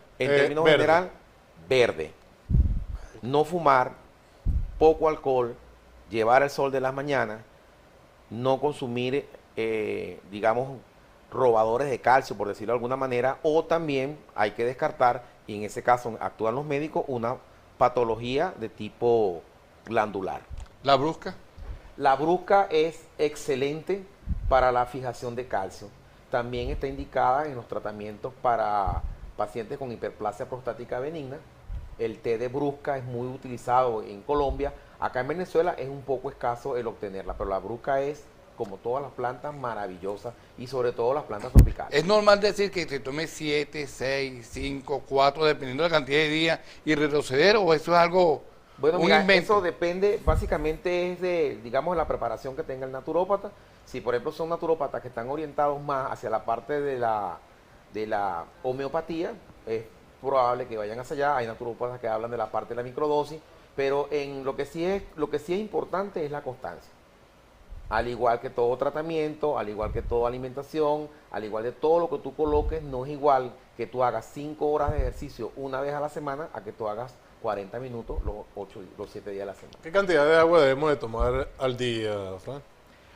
D: verde. No fumar, poco alcohol, llevar el sol de las mañanas, no consumir, digamos, robadores de calcio, por decirlo de alguna manera, o también hay que descartar, y en ese caso actúan los médicos, una patología de tipo glandular.
B: ¿La brusca?
D: La brusca es excelente para la fijación de calcio. También está indicada en los tratamientos para pacientes con hiperplasia prostática benigna. El té de brusca es muy utilizado en Colombia. Acá en Venezuela es un poco escaso el obtenerla, pero la brusca es, como todas las plantas, maravillosa, y sobre todo las plantas tropicales.
B: ¿Es normal decir que te tome 7, 6, 5, 4, dependiendo de la cantidad de días, y retroceder, o eso es algo,
D: bueno,
B: un
D: mira,
B: invento?
D: eso depende, básicamente es de, digamos, la preparación que tenga el naturópata. Si, por ejemplo, son naturópatas que están orientados más hacia la parte de la homeopatía, es probable que vayan hacia allá. Hay naturópatas que hablan de la parte de la microdosis, pero en lo que sí es importante es la constancia. Al igual que todo tratamiento, al igual que toda alimentación, al igual de todo lo que tú coloques, no es igual que tú hagas 5 horas de ejercicio una vez a la semana a que tú hagas 40 minutos los 7 días a la semana.
A: ¿Qué cantidad de agua debemos de tomar al día, Fran?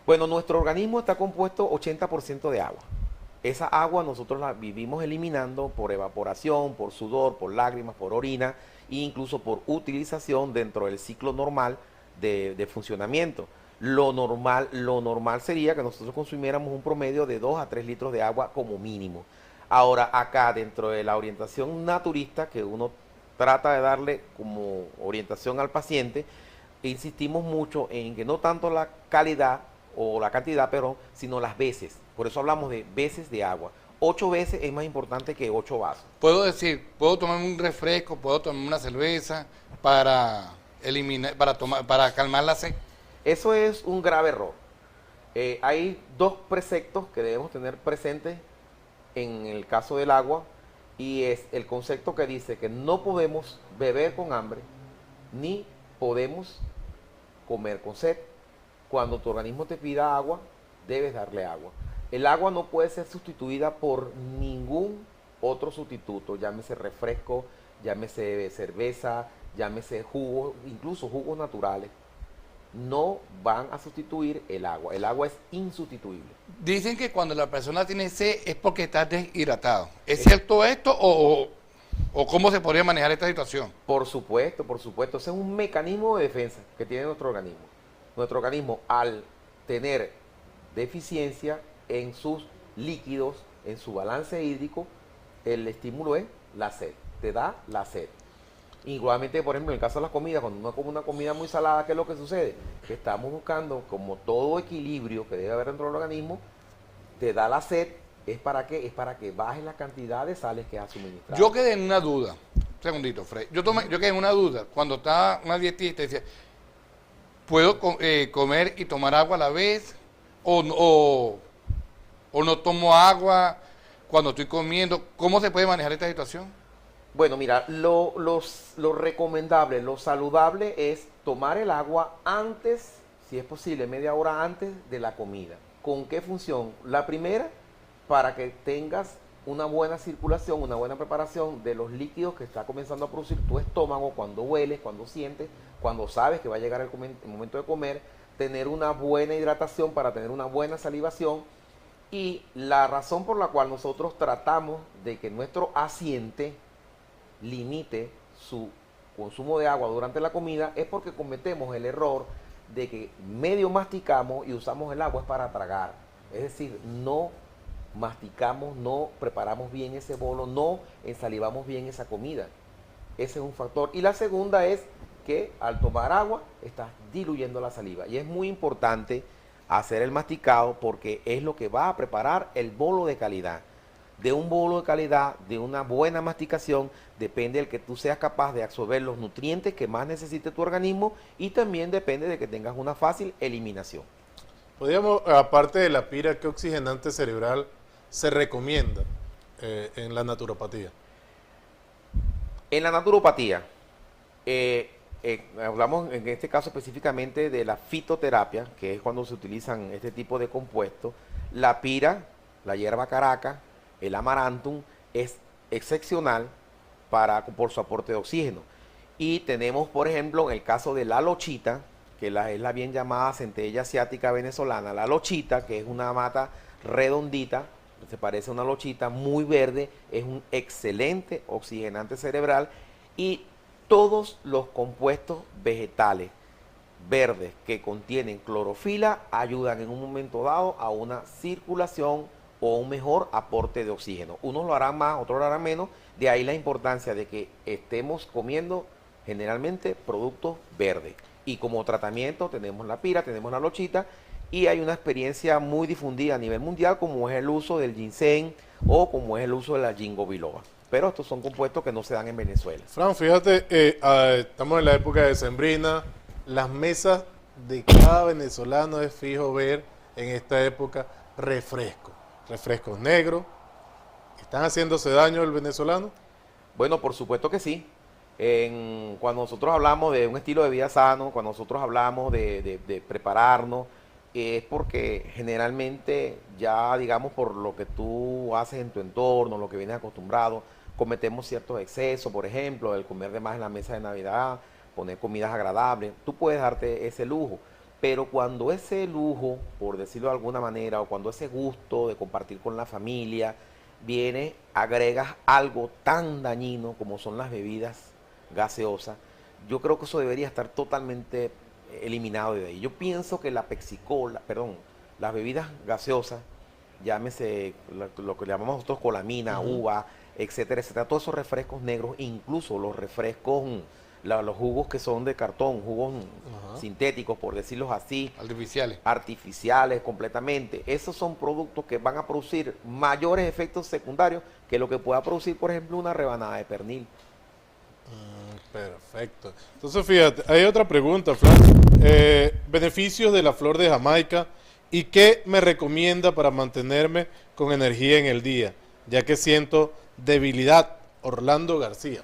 D: Bueno, nuestro organismo está compuesto 80% de agua. Esa agua nosotros la vivimos eliminando por evaporación, por sudor, por lágrimas, por orina e incluso por utilización dentro del ciclo normal de funcionamiento. Lo normal sería que nosotros consumiéramos un promedio de 2 a 3 litros de agua como mínimo. Ahora, acá dentro de la orientación naturista que uno trata de darle como orientación al paciente, insistimos mucho en que no tanto la calidad o la cantidad, pero sino las veces. Por eso hablamos de veces de agua. 8 veces es más importante que 8 vasos.
B: Puedo decir, puedo tomarme un refresco, puedo tomarme una cerveza para eliminar, para calmar la sed.
D: Eso es un grave error. Hay 2 preceptos que debemos tener presentes en el caso del agua, y es el concepto que dice que no podemos beber con hambre ni podemos comer con sed. Cuando tu organismo te pida agua, debes darle agua. El agua no puede ser sustituida por ningún otro sustituto, llámese refresco, llámese cerveza, llámese jugo, incluso jugos naturales. No van a sustituir el agua. El agua es insustituible.
B: Dicen que cuando la persona tiene sed es porque está deshidratado. ¿Es cierto esto o cómo se podría manejar esta situación?
D: Por supuesto, por supuesto. Ese es un mecanismo de defensa que tiene nuestro organismo. Nuestro organismo, al tener deficiencia en sus líquidos, en su balance hídrico, el estímulo es la sed. Te da la sed. Igualmente, por ejemplo, en el caso de las comidas, cuando uno come una comida muy salada, ¿qué es lo que sucede? Que estamos buscando, como todo equilibrio que debe haber dentro del organismo, te da la sed. ¿Es para qué? Es para que bajes la cantidad de sales que has suministrado.
B: Yo quedé en una duda. Un segundito, Fred. Yo quedé en una duda. Cuando estaba una dietista, decía, ¿puedo comer y tomar agua a la vez? ¿O no tomo agua cuando estoy comiendo? ¿Cómo se puede manejar esta situación?
D: Bueno, mira, lo recomendable, lo saludable es tomar el agua antes, si es posible, media hora antes de la comida. ¿Con qué función? La primera, para que tengas una buena circulación, una buena preparación de los líquidos que está comenzando a producir tu estómago cuando hueles, cuando sientes, cuando sabes que va a llegar el momento de comer, tener una buena hidratación para tener una buena salivación. Y la razón por la cual nosotros tratamos de que nuestro asiente limite su consumo de agua durante la comida es porque cometemos el error de que medio masticamos y usamos el agua para tragar. Es decir, no masticamos, no preparamos bien ese bolo, no ensalivamos bien esa comida. Ese es un factor. Y la segunda es que al tomar agua estás diluyendo la saliva. Y es muy importante hacer el masticado porque es lo que va a preparar el bolo de calidad. De un bolo de calidad, de una buena masticación, depende el que tú seas capaz de absorber los nutrientes que más necesite tu organismo y también depende de que tengas una fácil eliminación.
A: Podríamos, aparte de la pira, ¿qué oxigenante cerebral se recomienda en la naturopatía?
D: En la naturopatía, hablamos en este caso específicamente de la fitoterapia, que es cuando se utilizan este tipo de compuestos. La pira, la hierba caraca, el amarantum es excepcional por su aporte de oxígeno. Y tenemos, por ejemplo, en el caso de la lochita, que es la bien llamada centella asiática venezolana, la lochita, que es una mata redondita, se parece a una lochita muy verde, es un excelente oxigenante cerebral, y todos los compuestos vegetales verdes que contienen clorofila ayudan en un momento dado a una circulación o un mejor aporte de oxígeno. Unos lo harán más, otros lo harán menos, de ahí la importancia de que estemos comiendo generalmente productos verdes. Y como tratamiento tenemos la pira, tenemos la lochita, y hay una experiencia muy difundida a nivel mundial como es el uso del ginseng o como es el uso de la ginkgo biloba. Pero estos son compuestos que no se dan en Venezuela.
A: Fran, fíjate, estamos en la época de sembrina, las mesas de cada venezolano es fijo ver en esta época refrescos negros. ¿Están haciéndose daño el venezolano?
D: Bueno, por supuesto que sí. Cuando nosotros hablamos de un estilo de vida sano, cuando nosotros hablamos de prepararnos, es porque generalmente ya, digamos, por lo que tú haces en tu entorno, lo que vienes acostumbrado, cometemos ciertos excesos, por ejemplo, el comer de más en la mesa de Navidad, poner comidas agradables. Tú puedes darte ese lujo, pero cuando ese lujo, por decirlo de alguna manera, o cuando ese gusto de compartir con la familia viene, agregas algo tan dañino como son las bebidas gaseosas, yo creo que eso debería estar totalmente eliminado de ahí. Yo pienso que la Pepsi-Cola, perdón, las bebidas gaseosas, llámese lo que llamamos nosotros colamina, uva, etcétera, etcétera, todos esos refrescos negros, incluso los refrescos, los jugos que son de cartón, jugos sintéticos, por decirlos así.
B: Artificiales.
D: Artificiales completamente. Esos son productos que van a producir mayores efectos secundarios que lo que pueda producir, por ejemplo, una rebanada de pernil.
A: Perfecto. Entonces, fíjate, hay otra pregunta, Fran. Beneficios de la flor de Jamaica y qué me recomienda para mantenerme con energía en el día, ya que siento debilidad. Orlando García.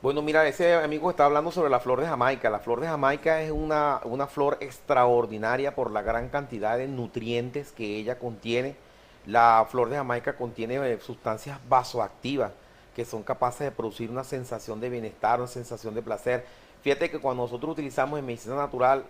D: Bueno, mira, ese amigo está hablando sobre la flor de Jamaica. La flor de Jamaica es una flor extraordinaria por la gran cantidad de nutrientes que ella contiene. La flor de Jamaica contiene sustancias vasoactivas que son capaces de producir una sensación de bienestar, una sensación de placer. Fíjate que cuando nosotros utilizamos en medicina natural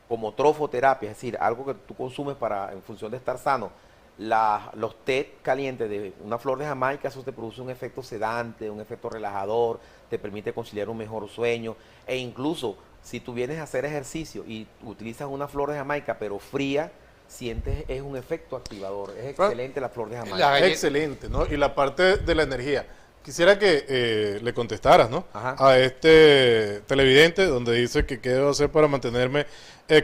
D: como trofoterapia, es decir, algo que tú consumes en función de estar sano, los té calientes de una flor de Jamaica, eso te produce un efecto sedante, un efecto relajador, te permite conciliar un mejor sueño, e incluso si tú vienes a hacer ejercicio y utilizas una flor de Jamaica pero fría, sientes, es un efecto activador. Es excelente la flor de Jamaica.
A: Excelente, ¿no? Y la parte de la energía. Quisiera que le contestaras, ¿no?
D: Ajá.
A: A este televidente donde dice que qué debo hacer para mantenerme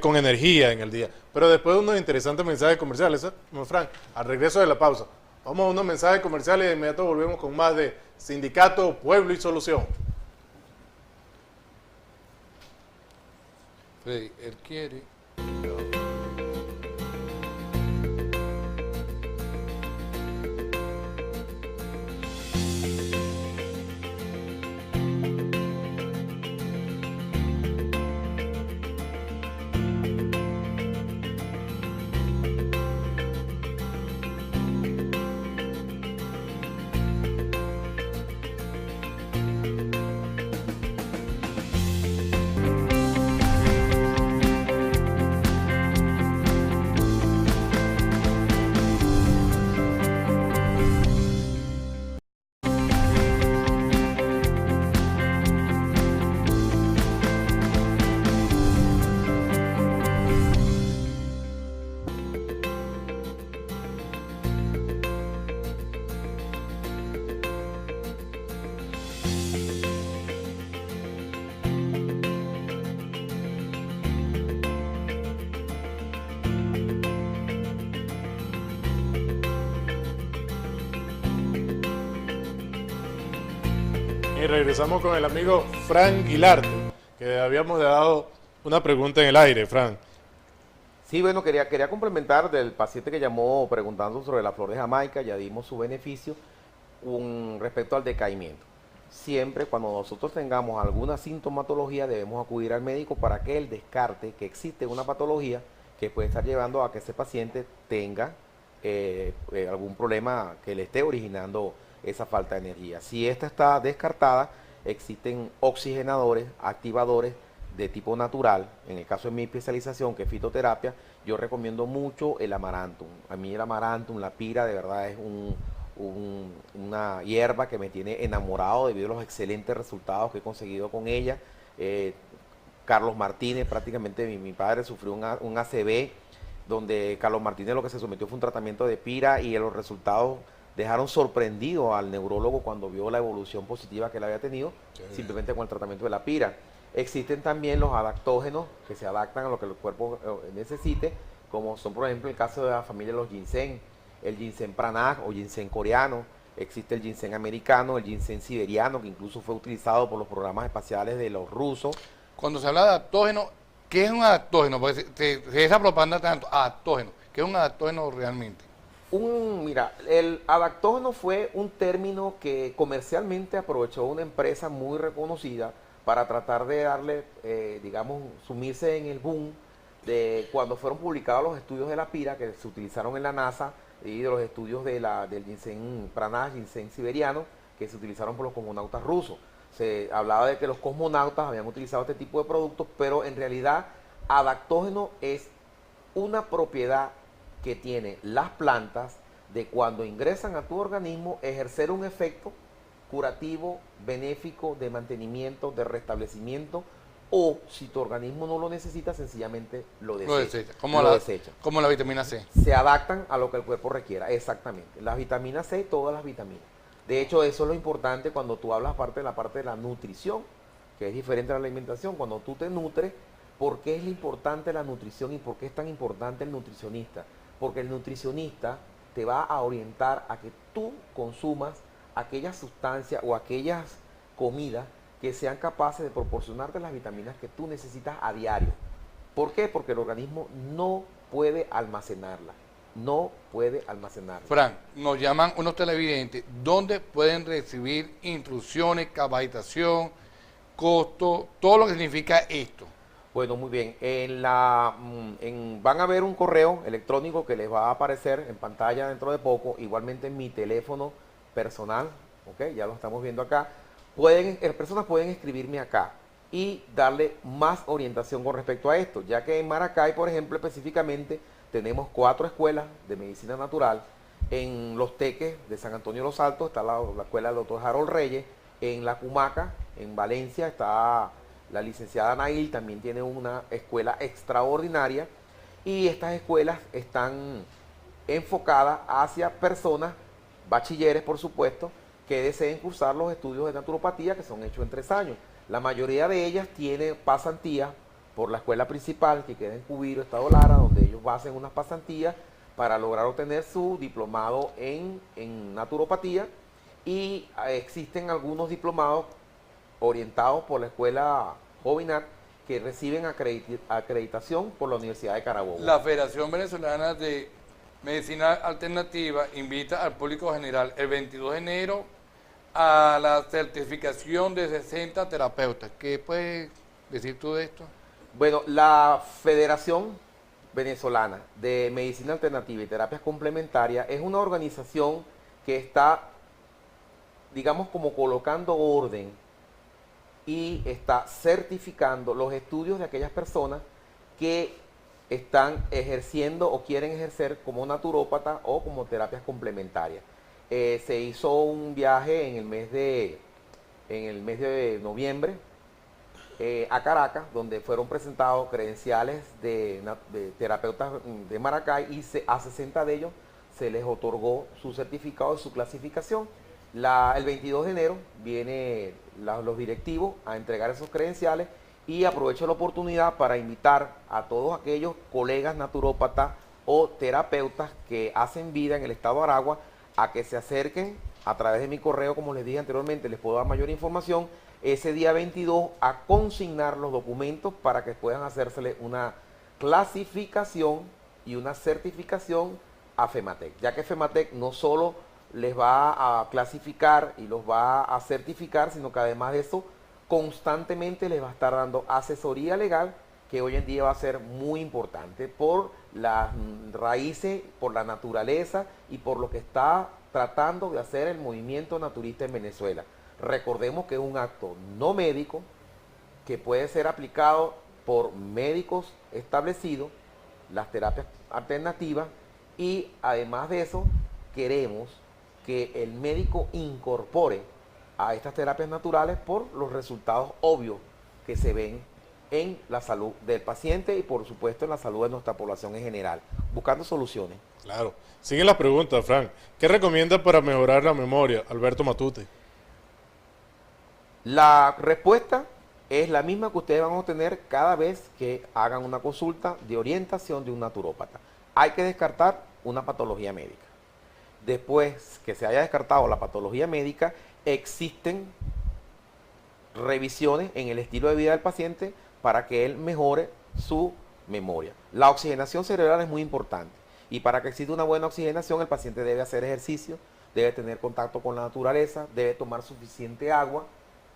A: con energía en el día. Pero después de unos interesantes mensajes comerciales, Frank, al regreso de la pausa, vamos a unos mensajes comerciales y de inmediato volvemos con más de Sindicato, Pueblo y Solución.
B: Freddy, él quiere...
A: Y regresamos con el amigo Frank Guilarte, que habíamos dado una pregunta en el aire, Frank.
D: Sí, bueno, quería complementar del paciente que llamó preguntando sobre la flor de Jamaica, ya dimos su beneficio respecto al decaimiento. Siempre cuando nosotros tengamos alguna sintomatología debemos acudir al médico para que él descarte que existe una patología que puede estar llevando a que ese paciente tenga algún problema que le esté originando esa falta de energía. Si esta está descartada, existen oxigenadores, activadores de tipo natural. En el caso de mi especialización, que es fitoterapia, yo recomiendo mucho el amarantum. A mí el amarantum, la pira, de verdad es una hierba que me tiene enamorado debido a los excelentes resultados que he conseguido con ella. Carlos Martínez, prácticamente mi padre sufrió un ACV, donde Carlos Martínez lo que se sometió fue un tratamiento de pira y los resultados dejaron sorprendido al neurólogo cuando vio la evolución positiva que él había tenido simplemente con el tratamiento de la pira. Existen también los adaptógenos que se adaptan a lo que el cuerpo necesite, como son por ejemplo el caso de la familia de los ginseng, el ginseng pranag o ginseng coreano, existe el ginseng americano, el ginseng siberiano, que incluso fue utilizado por los programas espaciales de los rusos.
B: Cuando se habla de adaptógeno, ¿qué es un adaptógeno? Porque esa propaganda tanto, adaptógeno, ¿qué es un adaptógeno realmente?
D: Mira, el adaptógeno fue un término que comercialmente aprovechó una empresa muy reconocida para tratar de darle, digamos, sumirse en el boom de cuando fueron publicados los estudios de la pira que se utilizaron en la NASA y de los estudios del ginseng pranag, ginseng siberiano, que se utilizaron por los cosmonautas rusos. Se hablaba de que los cosmonautas habían utilizado este tipo de productos, pero en realidad Adaptógeno es una propiedad que tienen las plantas de cuando ingresan a tu organismo ejercer un efecto curativo, benéfico, de mantenimiento, de restablecimiento, o si tu organismo no lo necesita, sencillamente lo desecha. Desecha.
B: Como la vitamina C.
D: Se adaptan a lo que el cuerpo requiera, exactamente. Las vitaminas C, todas las vitaminas. De hecho, eso es lo importante cuando tú hablas parte de la nutrición, que es diferente a la alimentación. Cuando tú te nutres, ¿por qué es importante la nutrición y por qué es tan importante el nutricionista? Porque el nutricionista te va a orientar a que tú consumas aquellas sustancias o aquellas comidas que sean capaces de proporcionarte las vitaminas que tú necesitas a diario. ¿Por qué? Porque el organismo no puede almacenarla. No puede almacenarla.
B: Frank, nos llaman unos televidentes. ¿Dónde pueden recibir instrucciones, capacitación, costo, todo lo que significa esto?
D: Bueno, muy bien. Van a ver un correo electrónico que les va a aparecer en pantalla dentro de poco. Igualmente en mi teléfono personal, ¿ok? Ya lo estamos viendo acá. Personas pueden escribirme acá y darle más orientación con respecto a esto, ya que en Maracay, por ejemplo, específicamente, tenemos 4 escuelas de medicina natural. En Los Teques de San Antonio de los Altos está la escuela del doctor Harold Reyes. En La Cumaca, en Valencia, está la licenciada Nail, también tiene una escuela extraordinaria. Y estas escuelas están enfocadas hacia personas, bachilleres por supuesto, que deseen cursar los estudios de naturopatía que son hechos en 3 años. La mayoría de ellas tiene pasantía por la escuela principal que queda en Cubiro, Estado Lara, donde ellos hacen unas pasantías para lograr obtener su diplomado en naturopatía, y existen algunos diplomados orientados por la escuela Jovinat que reciben acreditación por la Universidad de Carabobo.
B: La Federación Venezolana de Medicina Alternativa invita al público general el 22 de enero a la certificación de 60 terapeutas. ¿Qué puedes decir tú de esto?
D: Bueno, la Federación Venezolana de Medicina Alternativa y Terapias Complementarias es una organización que está, digamos, como colocando orden y está certificando los estudios de aquellas personas que están ejerciendo o quieren ejercer como naturópata o como terapias complementarias. Se hizo un viaje en el mes de noviembre a Caracas, donde fueron presentados credenciales de terapeutas de Maracay, y a 60 de ellos se les otorgó su certificado de su clasificación. El 22 de enero vienen los directivos a entregar esos credenciales, y aprovecho la oportunidad para invitar a todos aquellos colegas naturópatas o terapeutas que hacen vida en el estado de Aragua a que se acerquen a través de mi correo, como les dije anteriormente, les puedo dar mayor información, ese día 22 a consignar los documentos para que puedan hacérsele una clasificación y una certificación a FEMATEC, ya que FEMATEC no solo les va a clasificar y los va a certificar, sino que además de eso constantemente les va a estar dando asesoría legal, que hoy en día va a ser muy importante por las raíces, por la naturaleza y por lo que está tratando de hacer el movimiento naturista en Venezuela. Recordemos que es un acto no médico que puede ser aplicado por médicos establecidos, las terapias alternativas, y además de eso queremos que el médico incorpore a estas terapias naturales por los resultados obvios que se ven en la salud del paciente y por supuesto en la salud de nuestra población en general, buscando soluciones.
A: Claro. Siguen las preguntas, Frank. ¿Qué recomienda para mejorar la memoria, Alberto Matute?
D: La respuesta es la misma que ustedes van a obtener cada vez que hagan una consulta de orientación de un naturópata. Hay que descartar una patología médica. Después que se haya descartado la patología médica, existen revisiones en el estilo de vida del paciente para que él mejore su memoria. La oxigenación cerebral es muy importante, y para que exista una buena oxigenación el paciente debe hacer ejercicio, debe tener contacto con la naturaleza, debe tomar suficiente agua,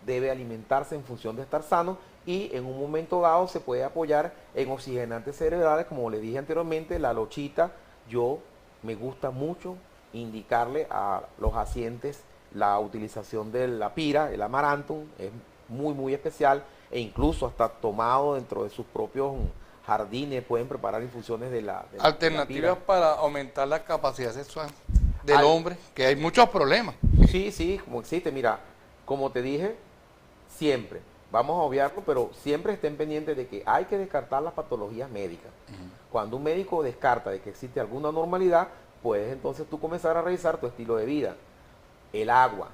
D: debe alimentarse en función de estar sano, y en un momento dado se puede apoyar en oxigenantes cerebrales, como le dije anteriormente, la lochita. Me gusta mucho indicarle a los pacientes la utilización de la pira, el amarantum, es muy especial, e incluso hasta tomado dentro de sus propios jardines, pueden preparar infusiones de la
B: Alternativas
D: pila.
B: para aumentar la capacidad sexual del hombre, que hay muchos problemas.
D: Sí, sí, como existe. Mira, como te dije, siempre, vamos a obviarlo, pero siempre estén pendientes de que hay que descartar las patologías médicas. Cuando un médico descarta de que existe alguna normalidad, puedes entonces tú comenzar a revisar tu estilo de vida. El agua.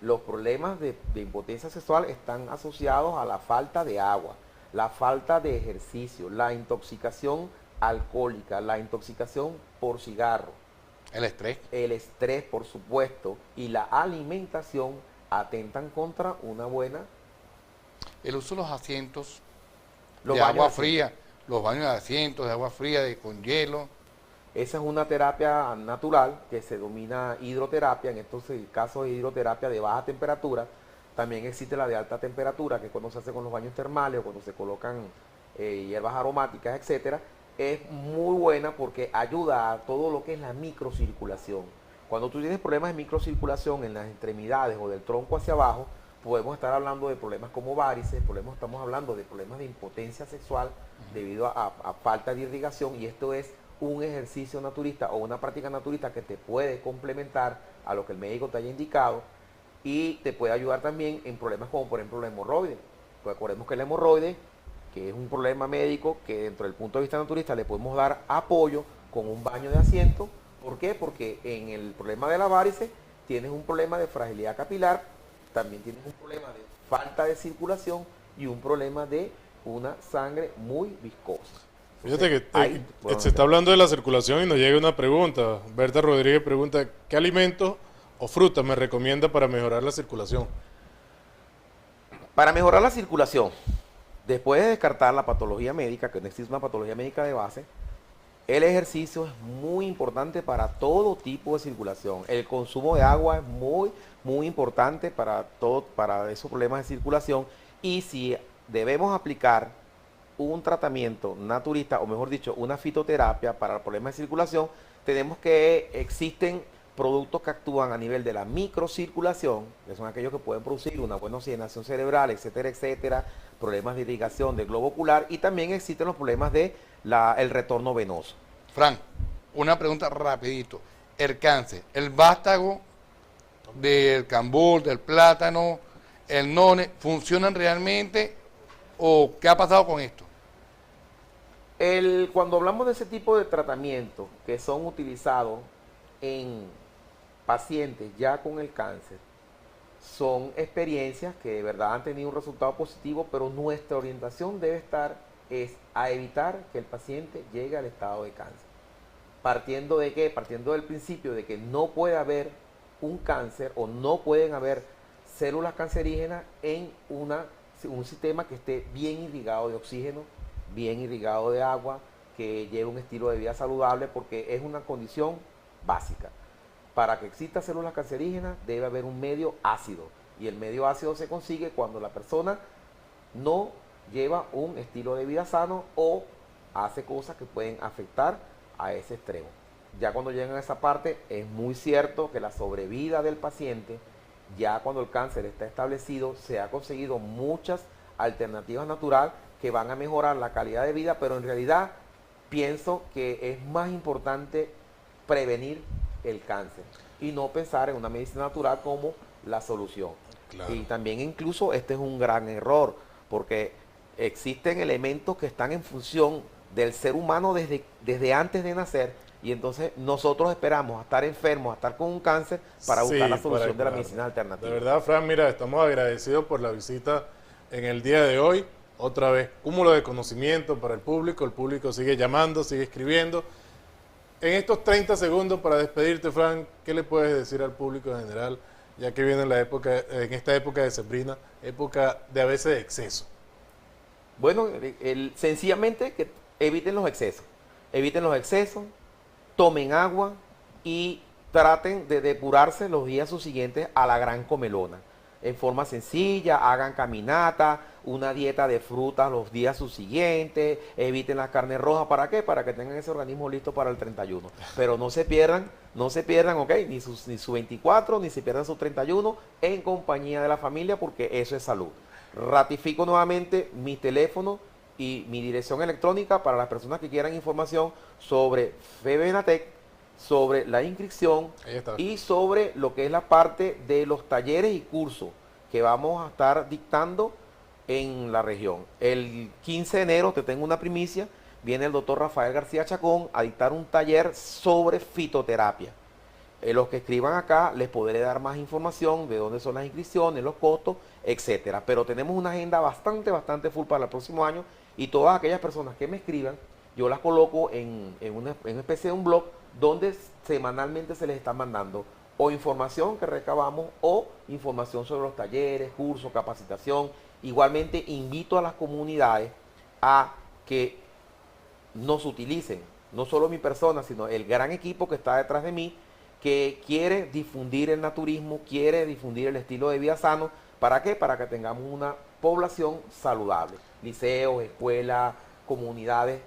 D: Los problemas de impotencia sexual están asociados a la falta de agua, la falta de ejercicio, la intoxicación alcohólica, la intoxicación por cigarro,
B: El estrés,
D: por supuesto, y la alimentación atentan contra una buena...
B: el uso de los asientos
D: Los
B: de
D: baños
B: agua
D: de
B: fría, los baños de asientos de agua fría con hielo.
D: Esa es una terapia natural que se denomina hidroterapia, en estos casos de hidroterapia de baja temperatura. También existe la de alta temperatura, que es cuando se hace con los baños termales o cuando se colocan hierbas aromáticas, etcétera. Es muy buena porque ayuda a todo lo que es la microcirculación. Cuando tú tienes problemas de microcirculación en las extremidades o del tronco hacia abajo, podemos estar hablando de problemas como varices, estamos hablando de problemas de impotencia sexual debido a falta de irrigación, y esto es un ejercicio naturista o una práctica naturista que te puede complementar a lo que el médico te haya indicado y te puede ayudar también en problemas como por ejemplo la hemorroide. Pues recordemos que la hemorroide, que es un problema médico que dentro del punto de vista naturista le podemos dar apoyo con un baño de asiento. ¿Por qué? Porque en el problema de la varice tienes un problema de fragilidad capilar, también tienes un problema de falta de circulación y un problema de una sangre muy viscosa.
A: Fíjate que se está hablando de la circulación y nos llega una pregunta. Berta Rodríguez pregunta, ¿qué alimentos o frutas me recomienda para mejorar la circulación?
D: Para mejorar la circulación, después de descartar la patología médica, que no existe una patología médica de base, el ejercicio es muy importante para todo tipo de circulación. El consumo de agua es muy importante para esos problemas de circulación. Y si debemos aplicar un tratamiento naturista, o mejor dicho, una fitoterapia para problemas de circulación, tenemos que existen productos que actúan a nivel de la microcirculación, que son aquellos que pueden producir una buena oxigenación cerebral, etcétera, etcétera, problemas de irrigación del globo ocular, y también existen los problemas de el retorno venoso.
B: Frank, una pregunta rapidito. El cáncer, el vástago del cambur, del plátano, el none, ¿funcionan realmente o qué ha pasado con esto?
D: Cuando hablamos de ese tipo de tratamientos que son utilizados en pacientes ya con el cáncer, son experiencias que de verdad han tenido un resultado positivo, pero nuestra orientación debe estar a evitar que el paciente llegue al estado de cáncer. ¿Partiendo de qué? Partiendo del principio de que no puede haber un cáncer o no pueden haber células cancerígenas en un sistema que esté bien irrigado de oxígeno, bien irrigado de agua, que lleve un estilo de vida saludable, porque es una condición básica. Para que exista células cancerígenas debe haber un medio ácido, y el medio ácido se consigue cuando la persona no lleva un estilo de vida sano o hace cosas que pueden afectar a ese extremo. Ya cuando llegan a esa parte, es muy cierto que la sobrevida del paciente, ya cuando el cáncer está establecido, se ha conseguido muchas alternativas naturales que van a mejorar la calidad de vida, pero en realidad pienso que es más importante prevenir el cáncer y no pensar en una medicina natural como la solución. Claro. Y también incluso este es un gran error, porque existen elementos que están en función del ser humano desde antes de nacer, y entonces nosotros esperamos a estar enfermos, a estar con un cáncer para buscar la solución de la medicina alternativa.
A: De verdad, Fran, mira, estamos agradecidos por la visita en el día de hoy. Otra vez, cúmulo de conocimiento para el público sigue llamando, sigue escribiendo. En estos 30 segundos para despedirte, Fran, ¿qué le puedes decir al público en general, ya que viene en esta época decembrina, época de a veces de exceso?
D: Bueno, sencillamente que eviten los excesos, tomen agua y traten de depurarse los días subsiguientes a la gran comelona. En forma sencilla, hagan caminata, una dieta de frutas los días subsiguientes, eviten las carnes rojas. ¿Para qué? Para que tengan ese organismo listo para el 31. Pero no se pierdan, ¿ok? Ni su 24, ni se pierdan su 31 en compañía de la familia, porque eso es salud. Ratifico nuevamente mi teléfono y mi dirección electrónica para las personas que quieran información sobre FEBENATEC, sobre la inscripción y sobre lo que es la parte de los talleres y cursos que vamos a estar dictando en la región. El 15 de enero, te tengo una primicia, viene el doctor Rafael García Chacón a dictar un taller sobre fitoterapia. Los que escriban acá les podré dar más información de dónde son las inscripciones, los costos, etcétera. Pero tenemos una agenda bastante full para el próximo año y todas aquellas personas que me escriban, yo las coloco en una especie de un blog donde semanalmente se les está mandando o información que recabamos o información sobre los talleres, cursos, capacitación. Igualmente invito a las comunidades a que nos utilicen, no solo mi persona, sino el gran equipo que está detrás de mí, que quiere difundir el naturismo, quiere difundir el estilo de vida sano. ¿Para qué? Para que tengamos una población saludable. Liceos, escuelas, comunidades,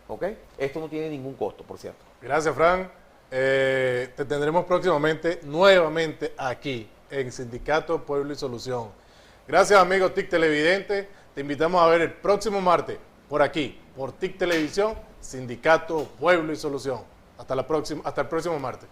D: ¿ok? Esto no tiene ningún costo, por cierto.
A: Gracias, Fran. Te tendremos próximamente, nuevamente aquí, en Sindicato Pueblo y Solución. Gracias, amigos TIC Televidente. Te invitamos a ver el próximo martes, por aquí, por TIC Televisión, Sindicato Pueblo y Solución. Hasta el próximo martes.